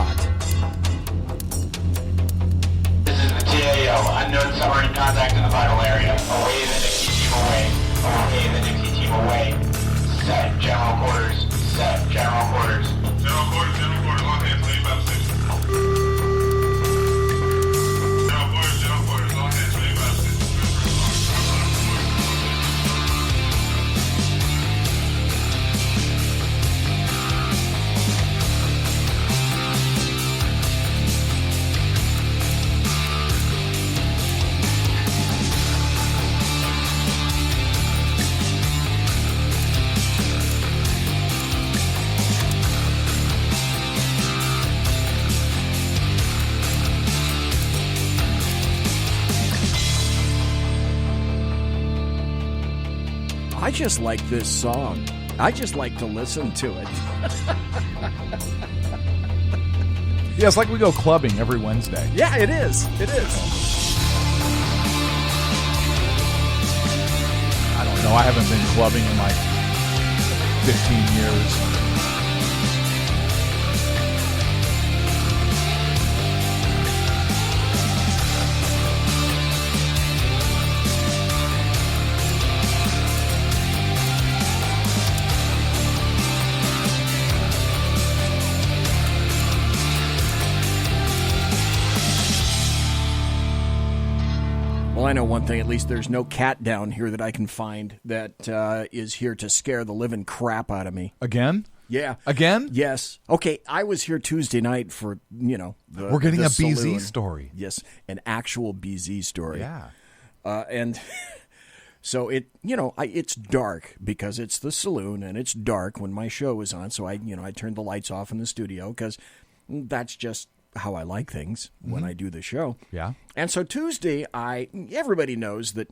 hot. This is the TAO. Unknown submarine contact in the vital area. Away the Nixie team away. Away the Nixie team away. Set general quarters. Set general quarters. General quarters, all hands, leave out station. General quarters, all hands, leave out station. I just like this song. I just like to listen to it. Yeah, it's like we go clubbing every Wednesday. Yeah, it is. It is. I don't know. I haven't been clubbing in like 15 years. Well, I know one thing. At least there's no cat down here that I can find that is here to scare the living crap out of me. Again? Yeah. Again? Yes. Okay, I was here Tuesday night for, we're getting a saloon. BZ story. Yes, an actual BZ story. Yeah. And so it's dark because it's the saloon and it's dark when my show is on. So I turned the lights off in the studio because that's just how I like things when I do the show. Yeah. And so Tuesday, everybody knows that,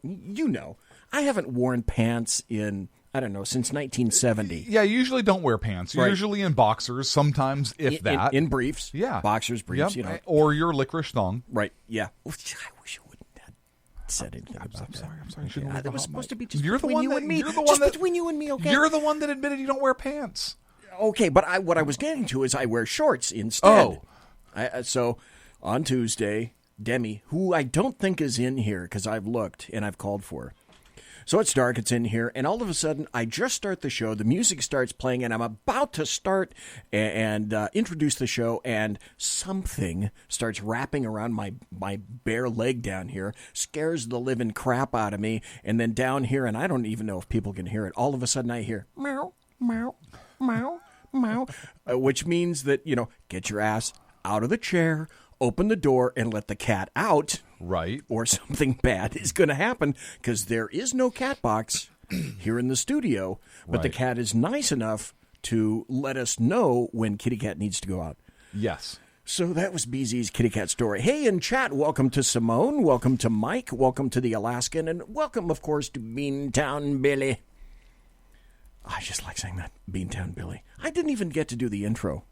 I haven't worn pants in, I don't know, since 1970. Yeah, you usually don't wear pants. You're usually in boxers, sometimes that. In briefs. Yeah. Boxers, briefs, Or your licorice thong. Right, yeah. I wish you wouldn't have said anything about that. I'm sorry. That was supposed to be just You're the between one you that, and me. You're the Just one that, between you and me, okay? You're the one that admitted you don't wear pants. Okay, but what I was getting to is I wear shorts instead. Oh. So on Tuesday, Demi, who I don't think is in here because I've looked and I've called for her. So it's dark, it's in here, and all of a sudden I just start the show, the music starts playing, and I'm about to start and introduce the show, and something starts wrapping around my bare leg down here, scares the living crap out of me, and then down here, and I don't even know if people can hear it, all of a sudden I hear meow, meow, meow, meow, which means that, get your ass out of the chair, open the door, and let the cat out. Right. Or something bad is going to happen because there is no cat box here in the studio, but the cat is nice enough to let us know when Kitty Cat needs to go out. Yes. So that was BZ's Kitty Cat story. Hey, in chat, welcome to Simone, welcome to Mike, welcome to the Alaskan, and welcome, of course, to Beantown Billy. I just like saying that, Beantown Billy. I didn't even get to do the intro.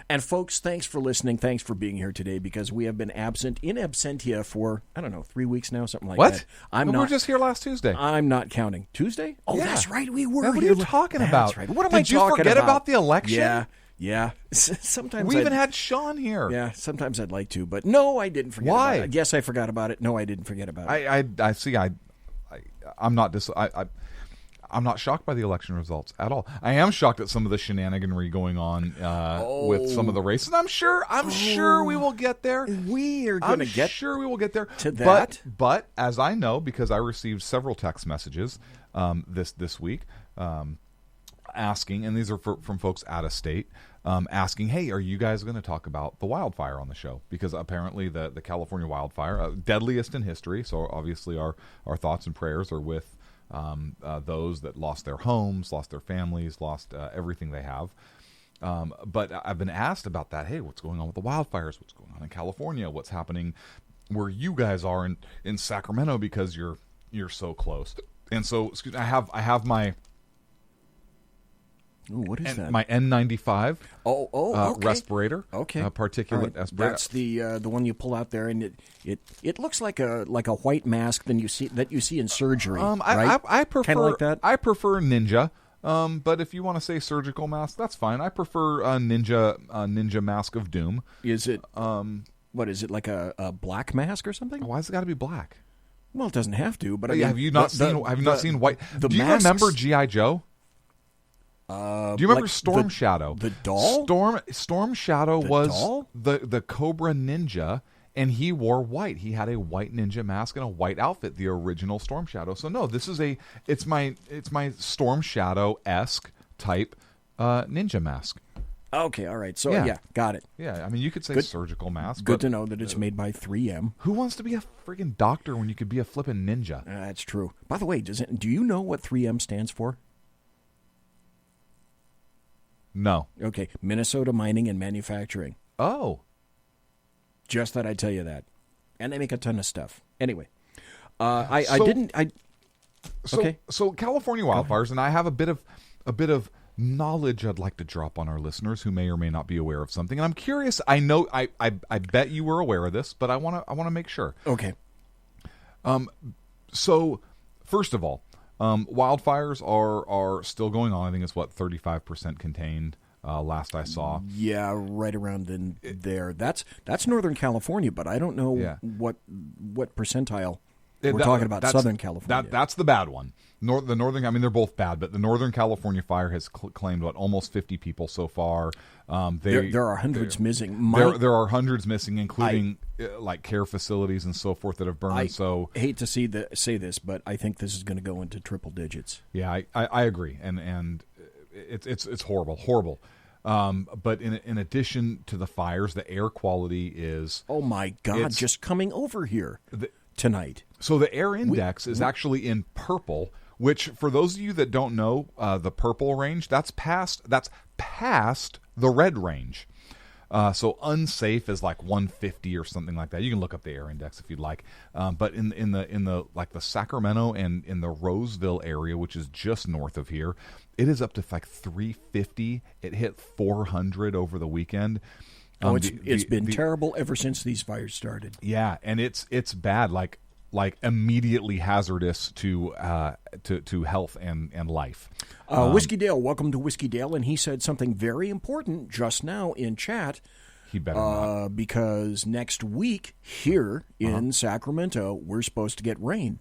And folks, thanks for listening. Thanks for being here today because we have been absent in absentia for, 3 weeks now, something like that. What? We were just here last Tuesday. I'm not counting. Tuesday? Oh, yeah. That's right. We were. What are you talking about? That's right. What am I talking about? Did you forget about the election? Yeah. Sometimes we even had Sean here. Yeah, sometimes I'd like to, but no, I didn't forget Why? about it. Yes, I forgot about it. No, I didn't forget about it. I see. I'm not I'm not shocked by the election results at all. I am shocked at some of the shenaniganry going on with some of the races. I'm sure we will get there. We are going to get sure we will get there to that. But as I know, because I received several text messages this week asking, and these are from folks out of state, asking, hey, are you guys going to talk about the wildfire on the show? Because apparently the California wildfire, deadliest in history, so obviously our thoughts and prayers are with those that lost their homes, lost their families, lost everything they have. But I've been asked about that. Hey, what's going on with the wildfires? What's going on in California? What's happening where you guys are in Sacramento because you're so close? And so, I have my what is that? My N95 okay. respirator. Okay. Particulate respirator. That's the one you pull out there, and it looks like a white mask that you see in surgery. Right? I prefer kinda like that. I prefer Ninja. But if you want to say surgical mask, that's fine. I prefer a ninja mask of doom. Is it? What is it, like a black mask or something? Why's it got to be black? Well, it doesn't have to. But I mean, have you not seen white? Do you masks, remember G.I. Joe? Do you remember like Storm Shadow? The doll? Storm Shadow was doll? the Cobra Ninja, and he wore white. He had a white ninja mask and a white outfit, the original Storm Shadow. So no, this is it's my Storm Shadow-esque type ninja mask. Okay, all right. So yeah, got it. Yeah, I mean you could say surgical mask. Good to know that it's made by 3M. Who wants to be a friggin' doctor when you could be a flippin' ninja? That's true. By the way, do you know what 3M stands for? No. Okay, Minnesota Mining and Manufacturing. Oh. Just thought I'd tell you that. And they make a ton of stuff. Anyway, So California wildfires, and I have a bit of knowledge I'd like to drop on our listeners who may or may not be aware of something. And I'm curious. I know I bet you were aware of this, but I want to make sure. Okay. So first of all, wildfires are still going on. I think it's 35% contained. Last I saw. Yeah, right around in there. That's Northern California, but I don't know what percentile we're talking about. Southern California. That's the bad one. The northern. I mean, they're both bad, but the Northern California fire has claimed almost 50 people so far. There are hundreds missing. There are hundreds missing, including like care facilities and so forth that have burned. I hate to say this, but I think this is going to go into triple digits. Yeah, I agree, and it's horrible. But in addition to the fires, the air quality is... Oh, my God, just coming over here tonight. So the air index is actually in purple, which, for those of you that don't know, the purple range, that's past the red range. So unsafe is like 150 or something like that. You can look up the air index if you'd like. But in the like the Sacramento and in the Roseville area, which is just north of here, it is up to like 350. It hit 400 over the weekend. It's been terrible ever since these fires started. Yeah, and it's bad, like immediately hazardous to health and life. Whiskey Dale, welcome to Whiskey Dale, and he said something very important just now in chat. He better not. Because next week here in Sacramento, we're supposed to get rain.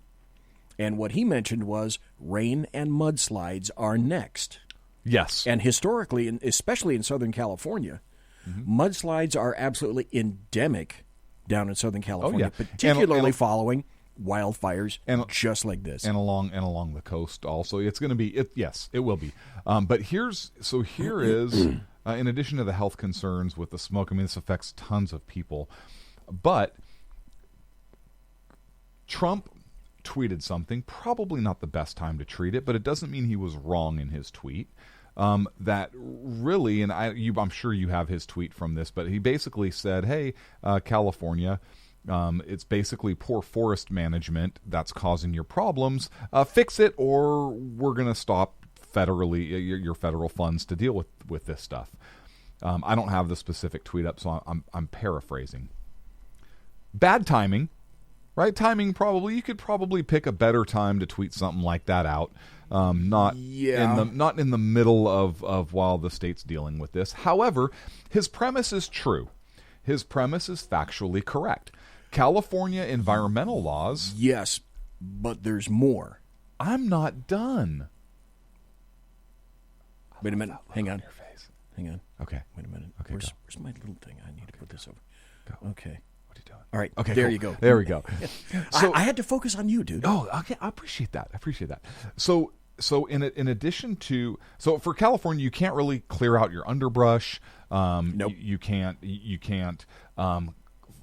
And what he mentioned was rain and mudslides are next. Yes. And historically, especially in Southern California, mudslides are absolutely endemic down in Southern California, particularly following wildfires just like this. And along the coast also. It's going to be, yes, it will be. But here is, in addition to the health concerns with the smoke, I mean, this affects tons of people. But Trump tweeted something, probably not the best time to tweet it, but it doesn't mean he was wrong in his tweet. That really, and I'm sure you have his tweet from this, but he basically said, hey, California, it's basically poor forest management that's causing your problems. Fix it, or we're going to stop your federal funds to deal with this stuff. I don't have the specific tweet up, so I'm paraphrasing. Bad timing. Right, timing probably. You could probably pick a better time to tweet something like that out. Not in the middle of while the state's dealing with this. However, his premise is true. His premise is factually correct. California environmental laws. Yes, but there's more. I'm not done. Wait a minute. Hang on. Your face. Hang on. Okay. Wait a minute. Okay. Where's my little thing? I need to put this over. Go. Okay. What are you doing? All right. Okay. There cool. you go. There we go. So I had to focus on you, dude. Oh, okay. I appreciate that. So in addition to for California, you can't really clear out your underbrush. Nope. You can't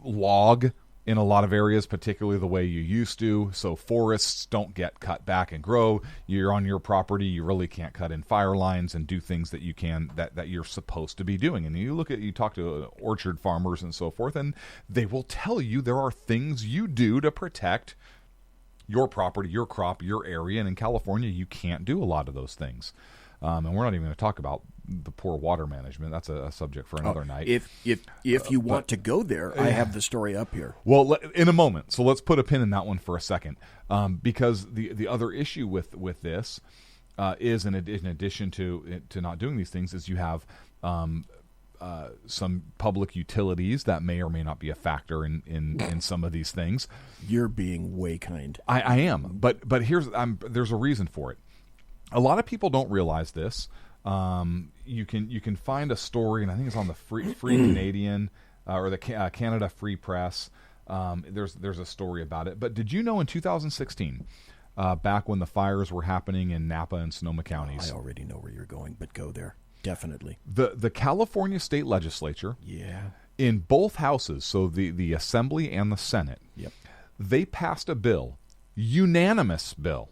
log in a lot of areas, particularly the way you used to. So forests don't get cut back and grow. You're on your property. You really can't cut in fire lines and do things that you can that you're supposed to be doing. And you talk to orchard farmers and so forth, and they will tell you there are things you do to protect your property, your crop, your area. And in California, you can't do a lot of those things. And we're not even going to talk about the poor water management. That's a subject for another night. If you want to go there, I have the story up here. Well, in a moment. So let's put a pin in that one for a second, because the other issue with this, is in addition to not doing these things, is you have some public utilities that may or may not be a factor in some of these things. You're being way kind. I am, but there's a reason for it. A lot of people don't realize this. You can find a story, and I think it's on the Free Canadian or the Canada Free Press. There's a story about it. But did you know in 2016, back when the fires were happening in Napa and Sonoma counties? I already know where you're going, but go there. Definitely. The California state legislature, in both houses, so the Assembly and the Senate, they passed a bill, unanimous bill.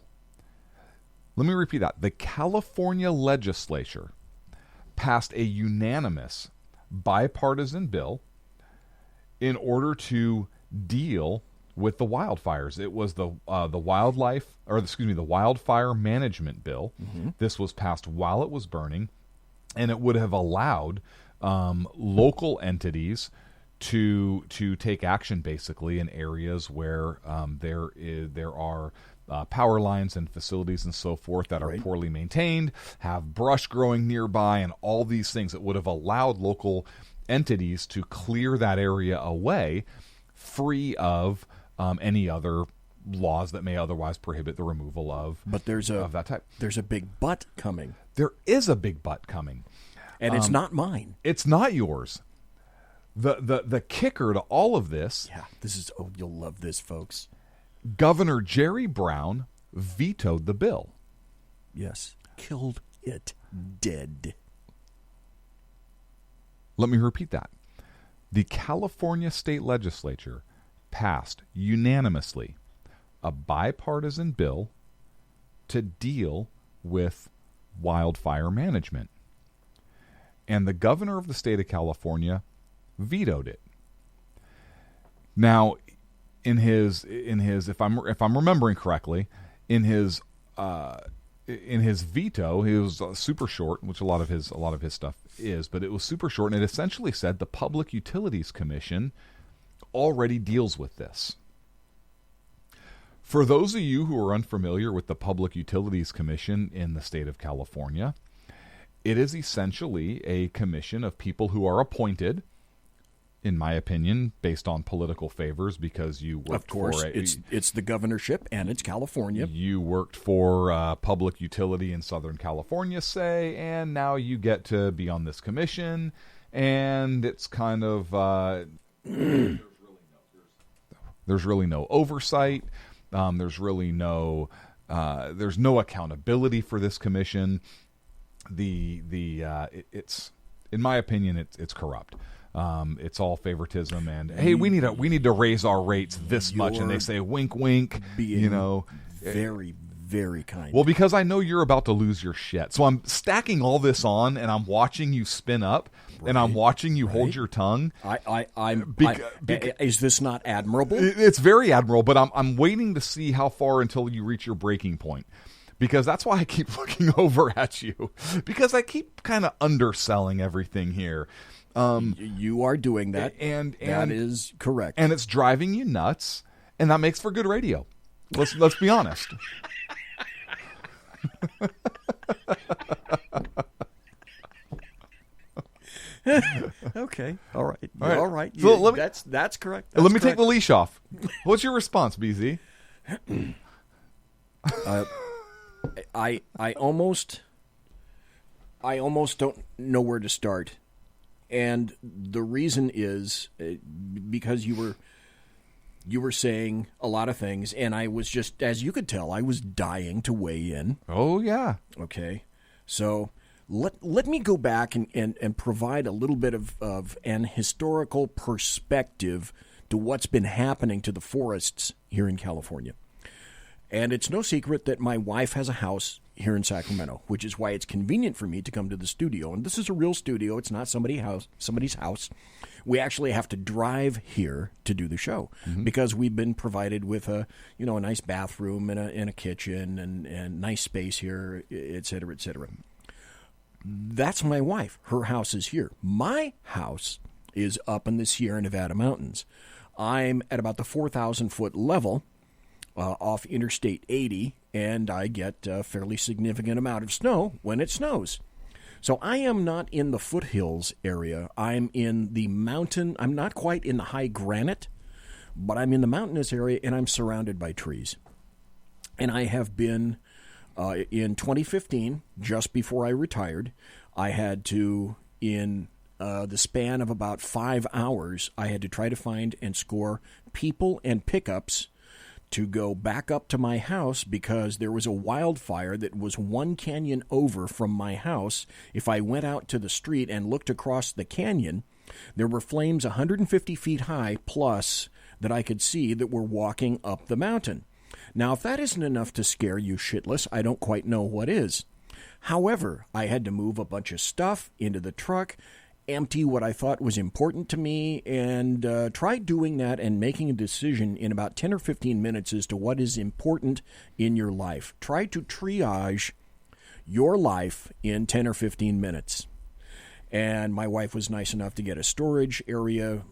Let me repeat that. The California legislature passed a unanimous bipartisan bill in order to deal with the wildfires. It was the wildfire management bill. Mm-hmm. This was passed while it was burning, and it would have allowed local entities to take action basically in areas where there are power lines and facilities and so forth that are poorly maintained, have brush growing nearby, and all these things. It would have allowed local entities to clear that area away, free of any other laws that may otherwise prohibit the removal of that type. There's a big but coming. There is a big but coming. And it's not mine. It's not yours. The kicker to all of this... Yeah, you'll love this, folks. Governor Jerry Brown vetoed the bill. Yes. Killed it dead. Let me repeat that. The California state legislature passed unanimously a bipartisan bill to deal with wildfire management. And the governor of the state of California vetoed it. Now, in his if I'm remembering correctly, in his veto, he was super short, which a lot of his stuff is, but it was super short, and it essentially said the Public Utilities Commission already deals with this. For those of you who are unfamiliar with the Public Utilities Commission in the state of California, it is essentially a commission of people who are appointed, in my opinion, based on political favors, because you worked for... Of course, it's the governorship, and it's California. You worked for public utility in Southern California, say, and now you get to be on this commission, and it's kind of... there's really no oversight. There's really no... there's no accountability for this commission. It's in my opinion, it's corrupt. It's all favoritism, and hey, we need to raise our rates this much, and they say wink, wink. Very, very kind. Well, because I know you're about to lose your shit, so I'm stacking all this on, and I'm watching you spin up, and I'm watching you hold your tongue. Is this not admirable? It's very admirable, but I'm waiting to see how far until you reach your breaking point. Because that's why I keep looking over at you. Because I keep kind of underselling everything here. You are doing that, and that is correct. And it's driving you nuts, and that makes for good radio. Let's be honest. Okay, all right. So that's correct. Let me take the leash off. What's your response, BZ? I almost don't know where to start, and the reason is because you were saying a lot of things, and I was just, as you could tell, I was dying to weigh in. Oh yeah. Okay, so let me go back and provide a little bit of an historical perspective to what's been happening to the forests here in California. And it's no secret that my wife has a house here in Sacramento, which is why it's convenient for me to come to the studio. And this is a real studio. It's not somebody's house. We actually have to drive here to do the show because we've been provided with a nice bathroom and a kitchen and nice space here, et cetera, et cetera. That's my wife. Her house is here. My house is up in the Sierra Nevada mountains. I'm at about the 4,000-foot level off Interstate 80, and I get a fairly significant amount of snow when it snows. So I am not in the foothills area. I'm in the mountain. I'm not quite in the high granite, but I'm in the mountainous area, and I'm surrounded by trees. And I have been, in 2015, just before I retired, I had to, in the span of about 5 hours, I had to try to find and score people and pickups to go back up to my house because there was a wildfire that was one canyon over from my house. If I went out to the street and looked across the canyon, there were flames 150 feet high plus that I could see that were walking up the mountain. Now, if that isn't enough to scare you shitless, I don't quite know what is. However, I had to move a bunch of stuff into the truck, empty what I thought was important to me, and try doing that and making a decision in about 10 or 15 minutes as to what is important in your life. Try to triage your life in 10 or 15 minutes. And my wife was nice enough to get a storage area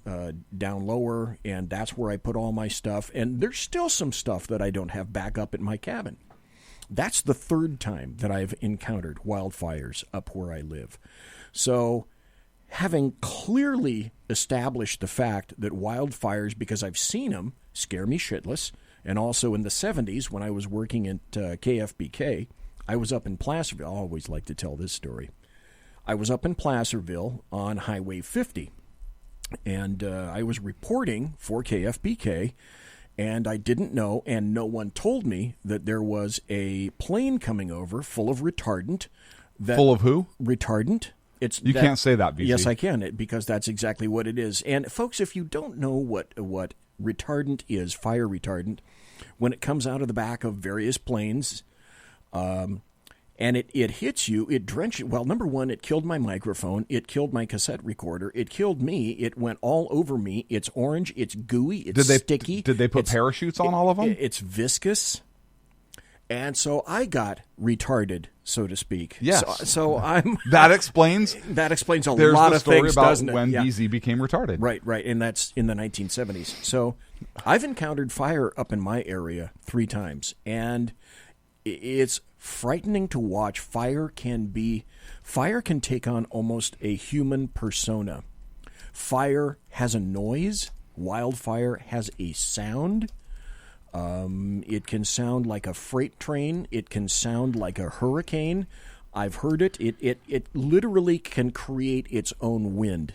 down lower, and that's where I put all my stuff. And there's still some stuff that I don't have back up in my cabin. That's the third time that I've encountered wildfires up where I live. So, having clearly established the fact that wildfires, because I've seen them, scare me shitless, and also in the 70s when I was working at KFBK, I was up in Placerville. I always like to tell this story. I was up in Placerville on Highway 50, and I was reporting for KFBK, and I didn't know, and no one told me that there was a plane coming over full of retardant. Full of who? Retardant. You can't say that, BZ. Yes, I can, because that's exactly what it is. And folks, if you don't know what retardant is, fire retardant, when it comes out of the back of various planes, and it hits you, it drenches. Well, number one, it killed my microphone. It killed my cassette recorder. It killed me. It went all over me. It's orange. It's gooey. It's sticky. Did they put parachutes on all of them? It's viscous. And so I got retarded, so to speak. Yes. So I'm... That explains a lot of things, doesn't it? When BZ became retarded. Right. And that's in the 1970s. So I've encountered fire up in my area 3 times. And it's frightening to watch. Fire can take on almost a human persona. Fire has a noise. Wildfire has a sound. It can sound like a freight train. It can sound like a hurricane. I've heard it. It literally can create its own wind,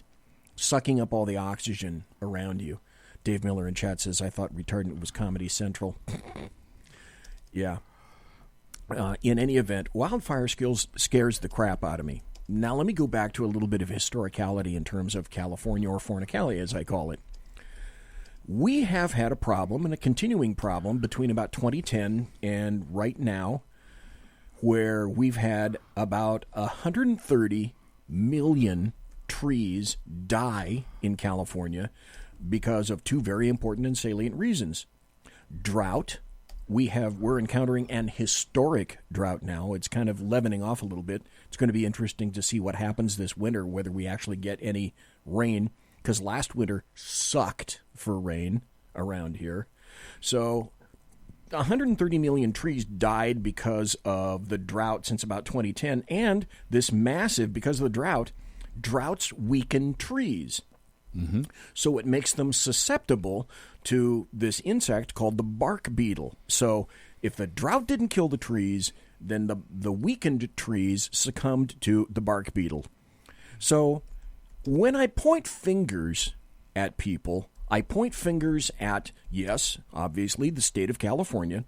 sucking up all the oxygen around you. Dave Miller in chat says, I thought retardant was Comedy Central. Yeah. In any event, wildfire scares the crap out of me. Now let me go back to a little bit of historicality in terms of California, or Fornicalia as I call it. We have had a problem, and a continuing problem, between about 2010 and right now, where we've had about 130 million trees die in California because of 2 very important and salient reasons. Drought. We're encountering an historic drought now. It's kind of leavening off a little bit. It's going to be interesting to see what happens this winter, whether we actually get any rain, because last winter sucked for rain around here. So 130 million trees died because of the drought since about 2010, and this massive, because of the droughts weaken trees. Mm-hmm. So it makes them susceptible to this insect called the bark beetle. So if the drought didn't kill the trees, then the weakened trees succumbed to the bark beetle. So when I point fingers at people, I point fingers at, yes, obviously the state of California,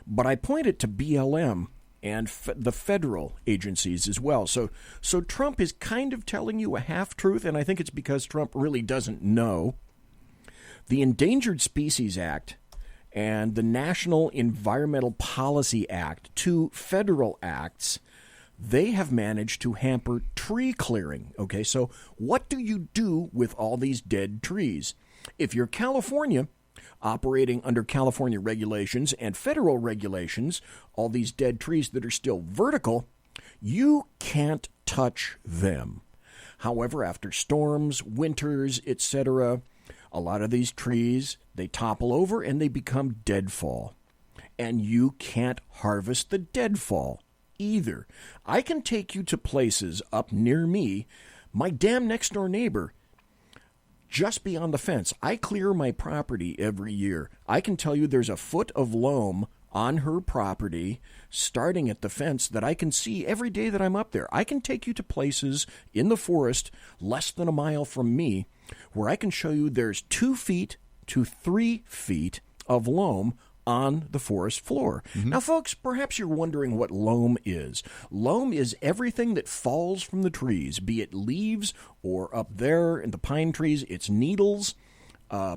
but I point it to BLM and the federal agencies as well. So Trump is kind of telling you a half-truth, and I think it's because Trump really doesn't know. The Endangered Species Act and the National Environmental Policy Act, 2 federal acts, they have managed to hamper tree clearing. Okay, so what do you do with all these dead trees? If you're California, operating under California regulations and federal regulations, all these dead trees that are still vertical, you can't touch them. However, after storms, winters, etc., a lot of these trees, they topple over and they become deadfall. And you can't harvest the deadfall either. I can take you to places up near me. My damn next door neighbor, just beyond the fence, I clear my property every year. I can tell you there's a foot of loam on her property starting at the fence that I can see every day that I'm up there. I can take you to places in the forest less than a mile from me where I can show you there's 2 feet to 3 feet of loam on the forest floor. Now, folks, perhaps you're wondering what loam is. Loam is everything that falls from the trees, be it leaves or up there in the pine trees, it's needles,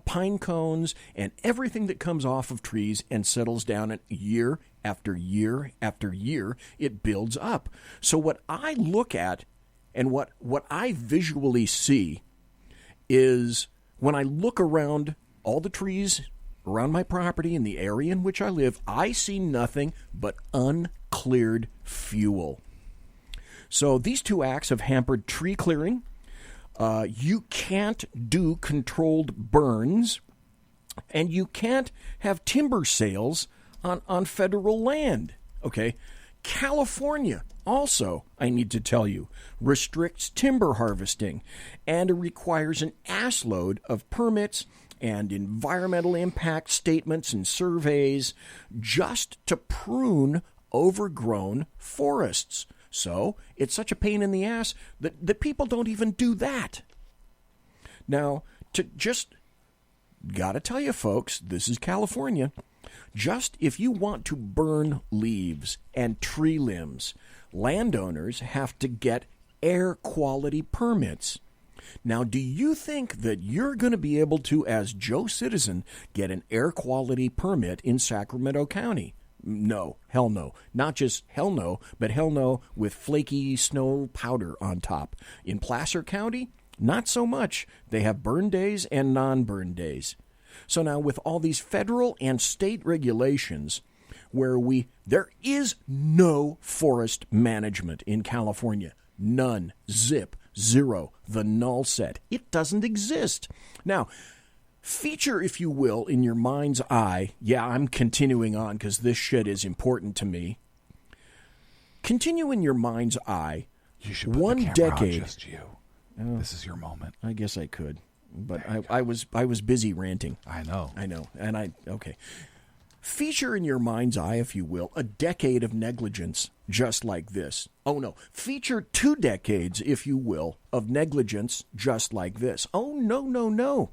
pine cones, and everything that comes off of trees and settles down, and year after year after year, it builds up. So what I look at and what I visually see is when I look around all the trees around my property in the area in which I live, I see nothing but uncleared fuel. So these 2 acts have hampered tree clearing. You can't do controlled burns, and you can't have timber sales on federal land. Okay, California also, I need to tell you, restricts timber harvesting, and it requires an assload of permits and environmental impact statements and surveys just to prune overgrown forests. So it's such a pain in the ass that people don't even do that. Now, gotta tell you folks, this is California. Just if you want to burn leaves and tree limbs, landowners have to get air quality permits. Now, do you think that you're going to be able to, as Joe Citizen, get an air quality permit in Sacramento County? No, hell no. Not just hell no, but hell no with flaky snow powder on top. In Placer County, not so much. They have burn days and non-burn days. So now with all these federal and state regulations where there is no forest management in California. None. Zip. Zero. The null set. It doesn't exist. Now, feature, if you will, in your mind's eye. Yeah, I'm continuing on because this shit is important to me. Continue in your mind's eye. You should put one the camera decade. on just you. This is your moment. I guess I could, but I was busy ranting. I know, and okay. Feature in your mind's eye, if you will, a decade of negligence just like this. Oh, no. Feature 2 decades, if you will, of negligence just like this. Oh, no.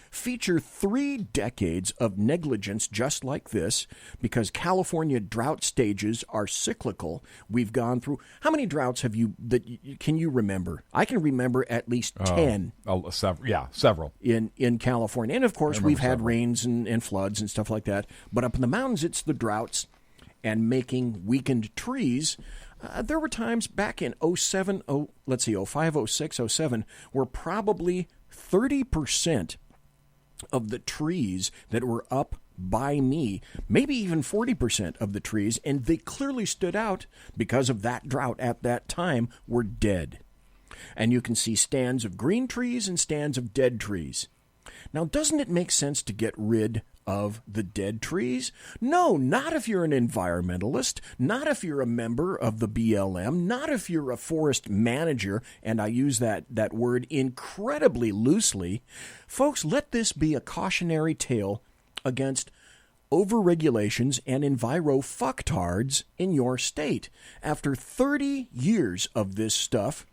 Feature 3 decades of negligence just like this, because California drought stages are cyclical. We've gone through... How many droughts can you remember? I can remember at least 10. Several. In California. And, of course, we've had several. rains and floods and stuff like that. But up in the mountains, it's the droughts and making weakened trees. There were times back in 05, 06, 07, where probably 30% of the trees that were up by me, maybe even 40% of the trees, and they clearly stood out because of that drought at that time, were dead. And you can see stands of green trees and stands of dead trees. Now, doesn't it make sense to get rid of the dead trees? No, not if you're an environmentalist, not if you're a member of the BLM, not if you're a forest manager, and I use that word incredibly loosely. Folks, let this be a cautionary tale against overregulations and enviro-fucktards in your state. After 30 years of this stuff,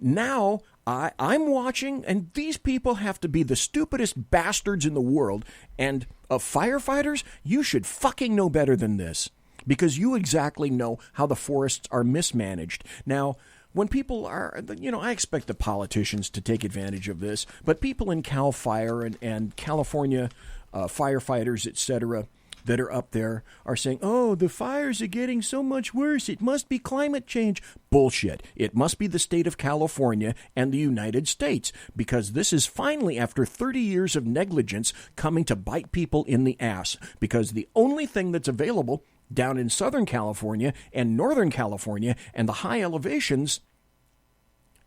now I'm watching, and these people have to be the stupidest bastards in the world. And firefighters, you should fucking know better than this, because you exactly know how the forests are mismanaged. Now, when people are, I expect the politicians to take advantage of this, but people in CAL FIRE and California firefighters, etc., that are up there are saying, oh, the fires are getting so much worse. It must be climate change. Bullshit. It must be the state of California and the United States, because this is finally, after 30 years of negligence, coming to bite people in the ass, because the only thing that's available down in Southern California and Northern California and the high elevations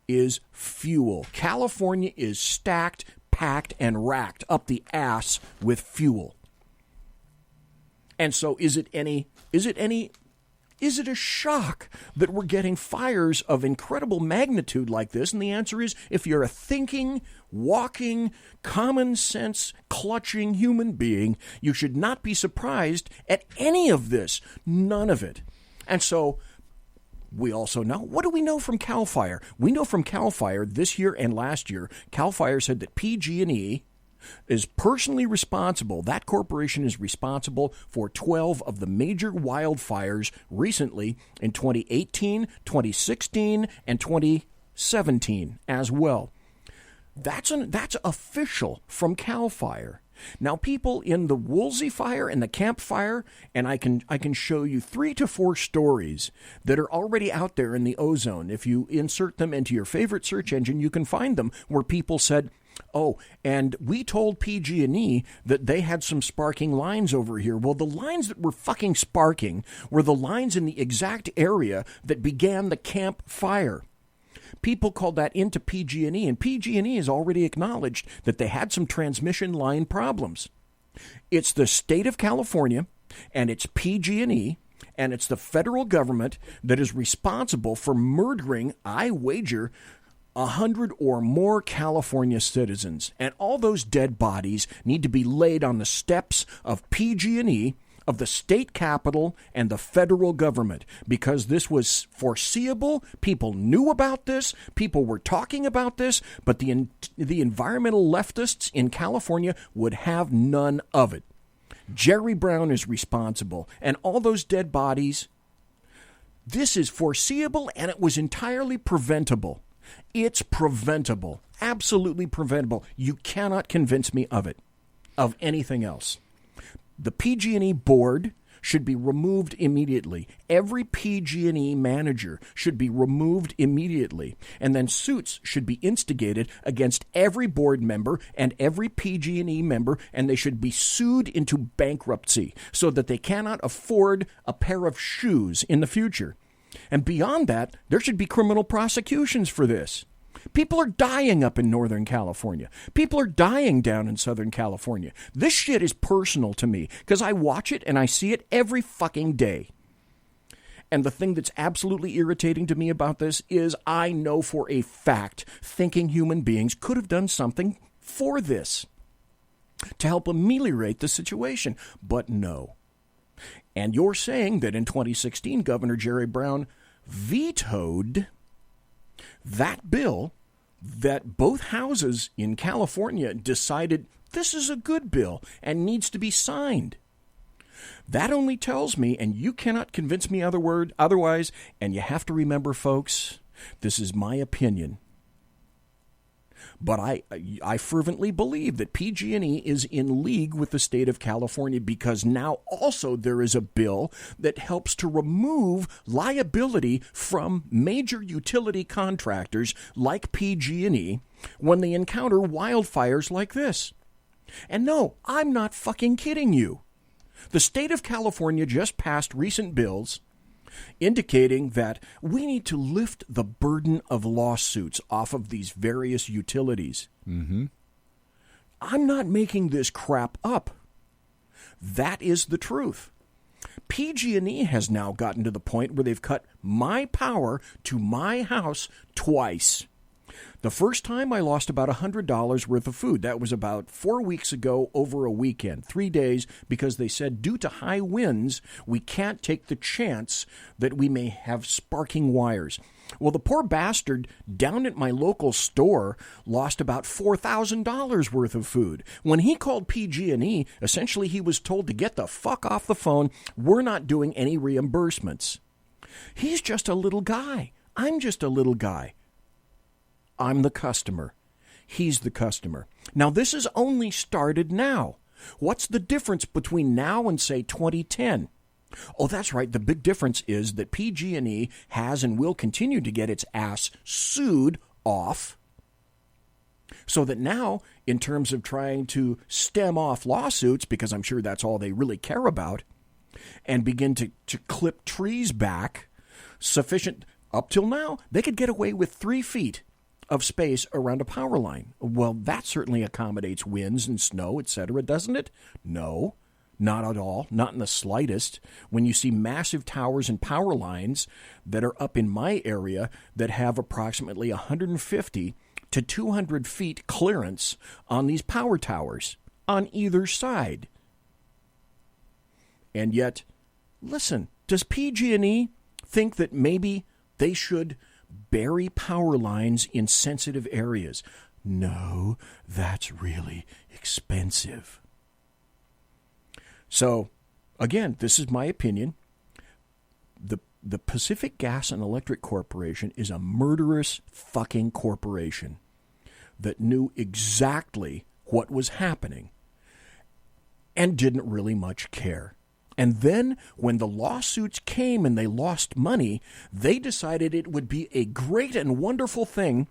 is fuel. California is stacked, packed, and racked up the ass with fuel. And so is it a shock that we're getting fires of incredible magnitude like this? And the answer is, if you're a thinking, walking, common sense, clutching human being, you should not be surprised at any of this. None of it. And so we also know, what do we know from CAL FIRE? We know from CAL FIRE this year and last year, CAL FIRE said that PG&E is personally responsible. That corporation is responsible for 12 of the major wildfires recently in 2018, 2016, and 2017 as well. That's official from CAL FIRE. Now, people in the Woolsey fire and the Camp Fire, and I can show you 3 to 4 stories that are already out there in the ozone. If you insert them into your favorite search engine, you can find them where people said, oh, and we told PG&E that they had some sparking lines over here. Well, the lines that were fucking sparking were the lines in the exact area that began the Camp Fire. People called that into PG&E, and PG&E has already acknowledged that they had some transmission line problems. It's the state of California, and it's PG&E, and it's the federal government that is responsible for murdering, I wager, 100 or more California citizens. And all those dead bodies need to be laid on the steps of PG&E, of the state capitol, and the federal government, because this was foreseeable. People knew about this. People were talking about this, but the environmental leftists in California would have none of it. Jerry Brown is responsible, and all those dead bodies, this is foreseeable, and it was entirely preventable. It's preventable, absolutely preventable. You cannot convince me of it, of anything else. The PG&E board should be removed immediately. Every PG&E manager should be removed immediately. And then suits should be instigated against every board member and every PG&E member, and they should be sued into bankruptcy so that they cannot afford a pair of shoes in the future. And beyond that, there should be criminal prosecutions for this. People are dying up in Northern California. People are dying down in Southern California. This shit is personal to me because I watch it and I see it every fucking day. And the thing that's absolutely irritating to me about this is I know for a fact thinking human beings could have done something for this to help ameliorate the situation. But no. And you're saying that in 2016, Governor Jerry Brown vetoed that bill that both houses in California decided this is a good bill and needs to be signed. That only tells me, and you cannot convince me otherwise, and you have to remember, folks, this is my opinion. But I fervently believe that PG&E is in league with the state of California, because now also there is a bill that helps to remove liability from major utility contractors like PG&E when they encounter wildfires like this. And no, I'm not fucking kidding you. The state of California just passed recent bills indicating that we need to lift the burden of lawsuits off of these various utilities. Mm-hmm. I'm not making this crap up. That is the truth. PG&E has now gotten to the point where they've cut my power to my house twice. The first time I lost about $100 worth of food. That was about 4 weeks ago over a weekend, 3 days, because they said due to high winds, we can't take the chance that we may have sparking wires. Well, the poor bastard down at my local store lost about $4,000 worth of food. When he called PG&E, essentially he was told to get the fuck off the phone. We're not doing any reimbursements. He's just a little guy. I'm just a little guy. I'm the customer. He's the customer. Now, this has only started now. What's the difference between now and, say, 2010? Oh, that's right. The big difference is that PG&E has and will continue to get its ass sued off, so that now, in terms of trying to stem off lawsuits, because I'm sure that's all they really care about, and begin to clip trees back sufficient, up till now, they could get away with 3 feet of space around a power line. Well, that certainly accommodates winds and snow, etc., doesn't it? No. Not at all, not in the slightest. When you see massive towers and power lines that are up in my area that have approximately 150 to 200 feet clearance on these power towers on either side. And yet, listen, does PG&E think that maybe they should bury power lines in sensitive areas? No, that's really expensive. So, again, this is my opinion. The Pacific Gas and Electric Corporation is a murderous fucking corporation that knew exactly what was happening and didn't really much care. And then when the lawsuits came and they lost money, they decided it would be a great and wonderful thing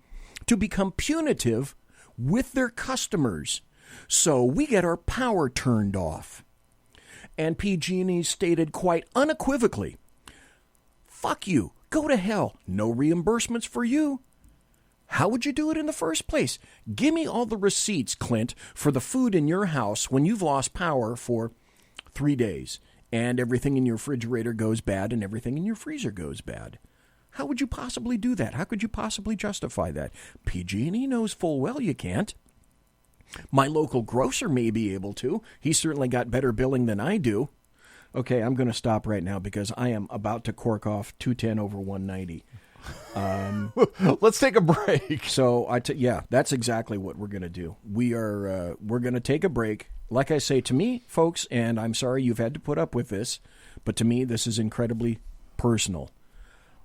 to become punitive with their customers. So we get our power turned off. And PG&E stated quite unequivocally, fuck you, go to hell, no reimbursements for you. How would you do it in the first place? Give me all the receipts, Clint, for the food in your house when you've lost power for 3 days and everything in your refrigerator goes bad and everything in your freezer goes bad. How would you possibly do that? How could you possibly justify that? PG&E knows full well you can't. My local grocer may be able to. He's certainly got better billing than I do. Okay, I'm going to stop right now because I am about to cork off 210 over 190. Let's take a break. So, yeah, that's exactly what we're going to do. We're going to take a break. Like I say, to me, folks, and I'm sorry you've had to put up with this, but to me, this is incredibly personal.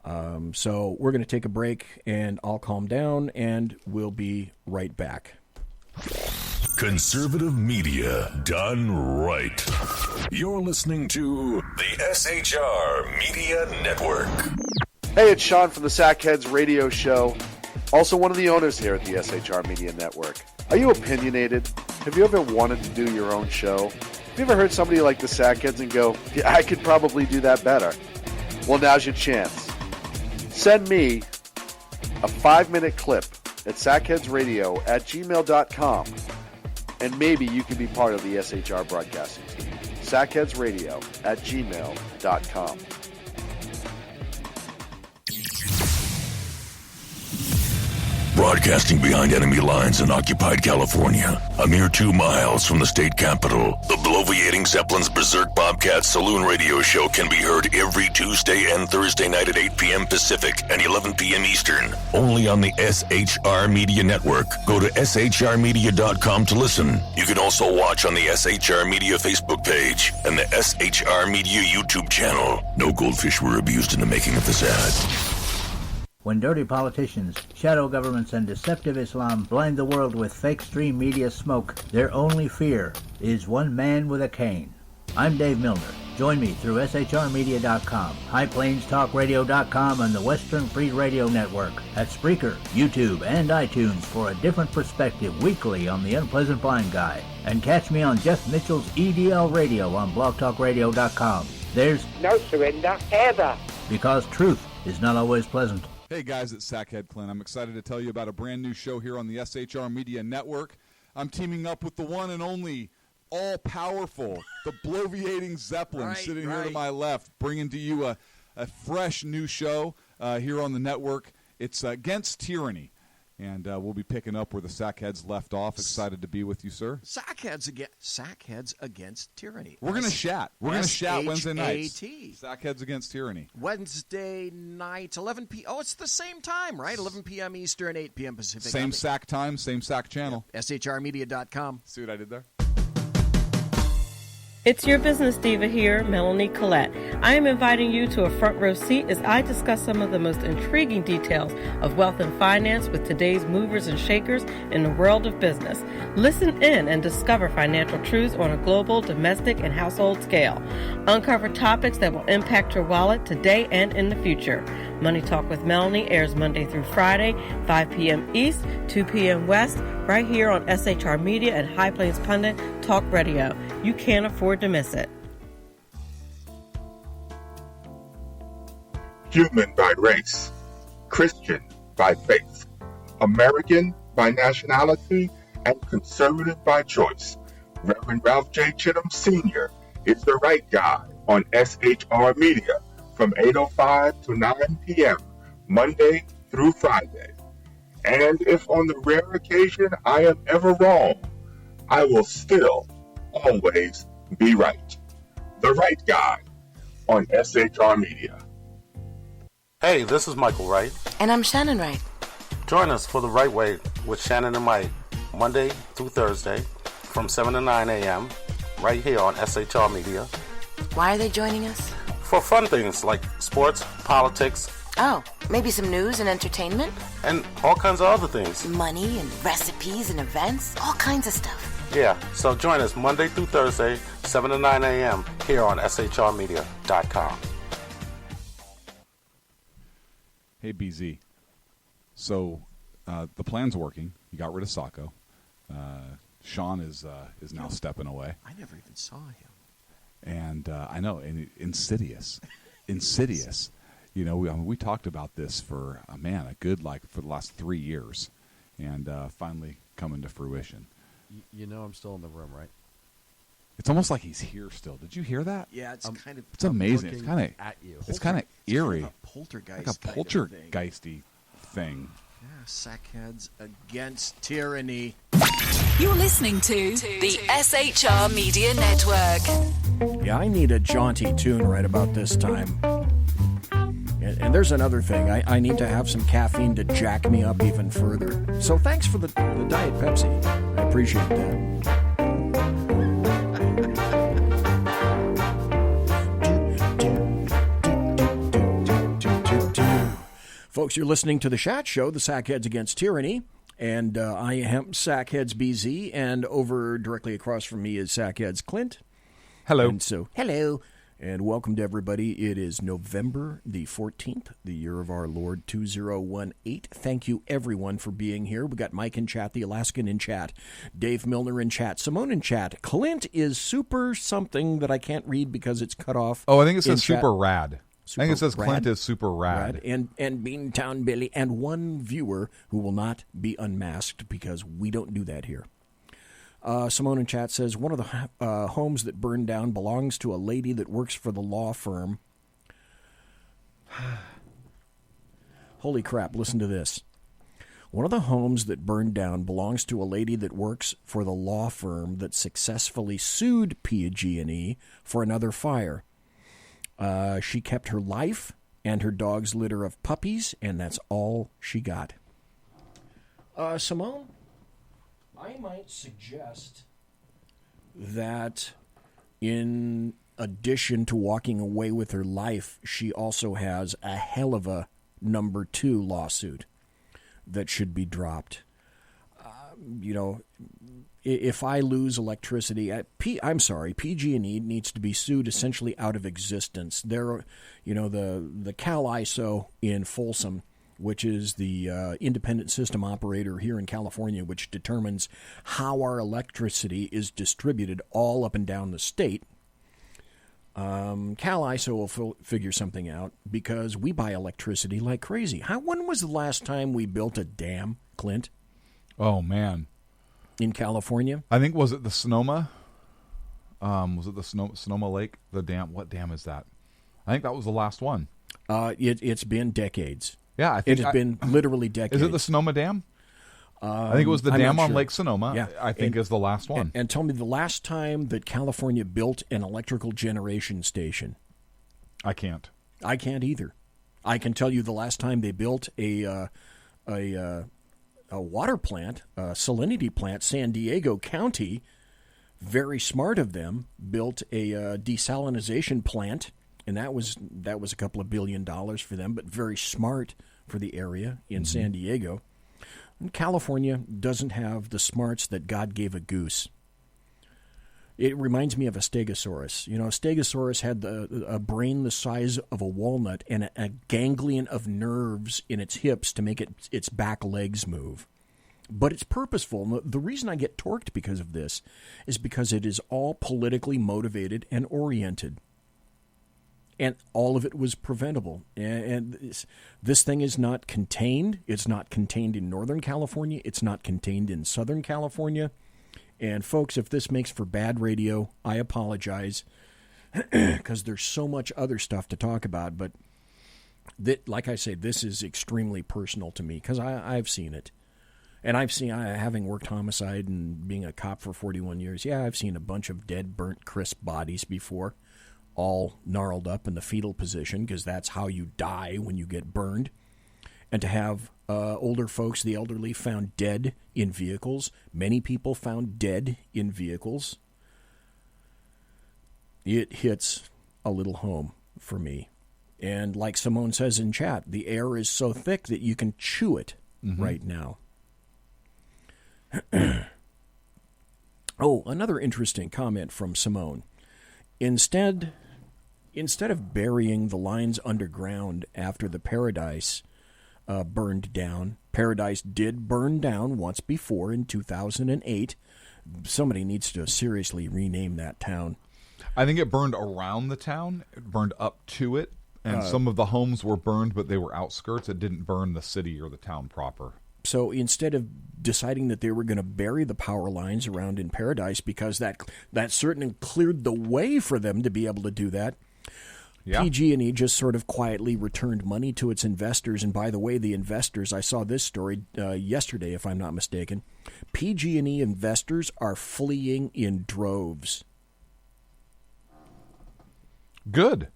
So we're going to take a break, and I'll calm down, and we'll be right back. Conservative media done right. You're listening to the SHR Media Network. Hey, it's Sean from the Sackheads Radio Show, also one of the owners here at the SHR Media Network. Are you opinionated? Have you ever wanted to do your own show? Have you ever heard somebody like the Sackheads and go, yeah, I could probably do that better? Well, now's your chance. Send me a 5-minute clip at sackheadsradio@gmail.com, and maybe you can be part of the SHR broadcasting team. sackheadsradio@gmail.com. Broadcasting behind enemy lines in occupied California, a mere 2 miles from the state capital, the bloviating Zeppelin's Berserk Bobcat Saloon Radio Show can be heard every Tuesday and Thursday night at 8 p.m. Pacific and 11 p.m. Eastern, only on the SHR Media Network. Go to shrmedia.com to listen. You can also watch on the SHR Media Facebook page and the SHR Media YouTube channel. No goldfish were abused in the making of this ad. When dirty politicians, shadow governments, and deceptive Islam blind the world with fake stream media smoke, their only fear is one man with a cane. I'm Dave Milner. Join me through shrmedia.com, highplains.talkradio.com, and the Western Free Radio Network at Spreaker, YouTube, and iTunes for a different perspective weekly on the Unpleasant Blind Guy. And catch me on Jeff Mitchell's EDL Radio on blogtalkradio.com. There's no surrender ever. Because truth is not always pleasant. Hey guys, it's Sackhead Clint. I'm excited to tell you about a brand new show here on the SHR Media Network. I'm teaming up with the one and only all-powerful, the bloviating Zeppelin, sitting here to my left, bringing to you a fresh new show here on the network. It's Against Tyranny. And we'll be picking up where the Sackheads left off. Excited to be with you, sir. Sackheads Against Tyranny. We're going to chat. We're going to chat Wednesday nights. S-H-A-T. Sackheads Against Tyranny. Wednesday night, 11 p.m. Oh, it's the same time, right? 11 p.m. Eastern, 8 p.m. Pacific. Same SAC time, same SAC channel. SHRmedia.com. See what I did there? It's your business diva here, Melanie Collette. I am inviting you to a front row seat as I discuss some of the most intriguing details of wealth and finance with today's movers and shakers in the world of business. Listen in and discover financial truths on a global, domestic, and household scale. Uncover topics that will impact your wallet today and in the future. Money Talk with Melanie airs Monday through Friday, 5 p.m. East, 2 p.m. West, right here on SHR Media and High Plains Pundit Talk Radio. You can't afford to miss it. Human by race, Christian by faith, American by nationality, and conservative by choice. Reverend Ralph J. Chittum Sr. It's The Right Guy on SHR Media from 8:05 to 9 p.m. Monday through Friday. And if on the rare occasion I am ever wrong, I will still always be right. The Right Guy on SHR Media. Hey, this is Michael Wright. And I'm Shannon Wright. Join us for The Right Way with Shannon and Mike, Monday through Thursday from 7 to 9 a.m. right here on SHR Media. Why are they joining us? For fun things like sports, politics. Oh, maybe some news and entertainment? And all kinds of other things. Money and recipes and events, all kinds of stuff. Yeah, so join us Monday through Thursday, 7 to 9 a.m. here on shrmedia.com. Hey, BZ. So the plan's working. You got rid of Sacco. Sean is now stepping away. I never even saw him. And I know, and insidious. You know, we talked about this for a good for the last 3 years, and finally coming to fruition. You know, I'm still in the room, right? It's almost like he's here still. Did you hear that? Yeah, it's kind of. It's amazing. It's kind of at you. It's kind of eerie. Kind of a poltergeist. Like a poltergeisty thing. Yeah, Sackheads against tyranny. You're listening to the SHR Media Network. Yeah, I need a jaunty tune right about this time. And there's another thing. I need to have some caffeine to jack me up even further. So thanks for the Diet Pepsi. I appreciate that. Folks, you're listening to The Shat Show, the Sackheads Against Tyranny. And I am Sackheads BZ, and over directly across from me is Sackheads Clint. Hello. And so, hello. And welcome to everybody. It is November the 14th, the year of our Lord 2018. Thank you, everyone, for being here. We got Mike in chat, the Alaskan in chat, Dave Milner in chat, Simone in chat. Clint is super something that I can't read because it's cut off. Oh, I think it says super rad. I think it says rad. Clint is super rad. And Beantown Billy, and one viewer who will not be unmasked because we don't do that here. Simone in chat says, one of the homes that burned down belongs to a lady that works for the law firm. Holy crap, listen to this. One of the homes that burned down belongs to a lady that works for the law firm that successfully sued PG&E for another fire. She kept her life and her dog's litter of puppies, and that's all she got. Simone, I might suggest that in addition to walking away with her life, she also has a hell of a number 2 lawsuit that should be dropped. If I lose electricity, PG&E needs to be sued essentially out of existence. The Cal ISO in Folsom, which is the independent system operator here in California, which determines how our electricity is distributed all up and down the state. Cal ISO will figure something out because we buy electricity like crazy. When was the last time we built a dam, Clint? Oh, man. In California? I think, was it the Sonoma? Was it the Sonoma Lake? The dam? What dam is that? I think that was the last one. It's been decades. Yeah, I think it has been literally decades. Is it the Sonoma Dam? I think it was the dam on Lake Sonoma. Yeah. I think is the last one. And tell me the last time that California built an electrical generation station. I can't. I can't either. I can tell you the last time they built a water plant, a salinity plant. San Diego County, very smart of them, built a desalinization plant. And that was a couple of $1 billion for them, but very smart for the area in San Diego. And California doesn't have the smarts that God gave a goose. It reminds me of a stegosaurus. A stegosaurus had a brain the size of a walnut and a ganglion of nerves in its hips to make its back legs move. But it's purposeful. The reason I get torqued because of this is because it is all politically motivated and oriented. And all of it was preventable. And this thing is not contained. It's not contained in Northern California. It's not contained in Southern California. And folks, if this makes for bad radio, I apologize. because there's so much other stuff to talk about. But like I say, this is extremely personal to me because I've seen it. And having worked homicide and being a cop for 41 years, I've seen a bunch of dead, burnt, crisp bodies before, all gnarled up in the fetal position because that's how you die when you get burned. And to have older folks, the elderly, found dead in vehicles, many people found dead in vehicles, it hits a little home for me. And like Simone says in chat, the air is so thick that you can chew it right now. Oh, another interesting comment from Simone. Instead of burying the lines underground after the Paradise burned down, Paradise did burn down once before in 2008. Somebody needs to seriously rename that town. I think it burned around the town. It burned up to it. And some of the homes were burned, but they were outskirts. It didn't burn the city or the town proper. So instead of deciding that they were going to bury the power lines around in Paradise because that certainly cleared the way for them to be able to do that, PG&E just sort of quietly returned money to its investors. And by the way, the investors, I saw this story yesterday, if I'm not mistaken, PG&E investors are fleeing in droves. Good.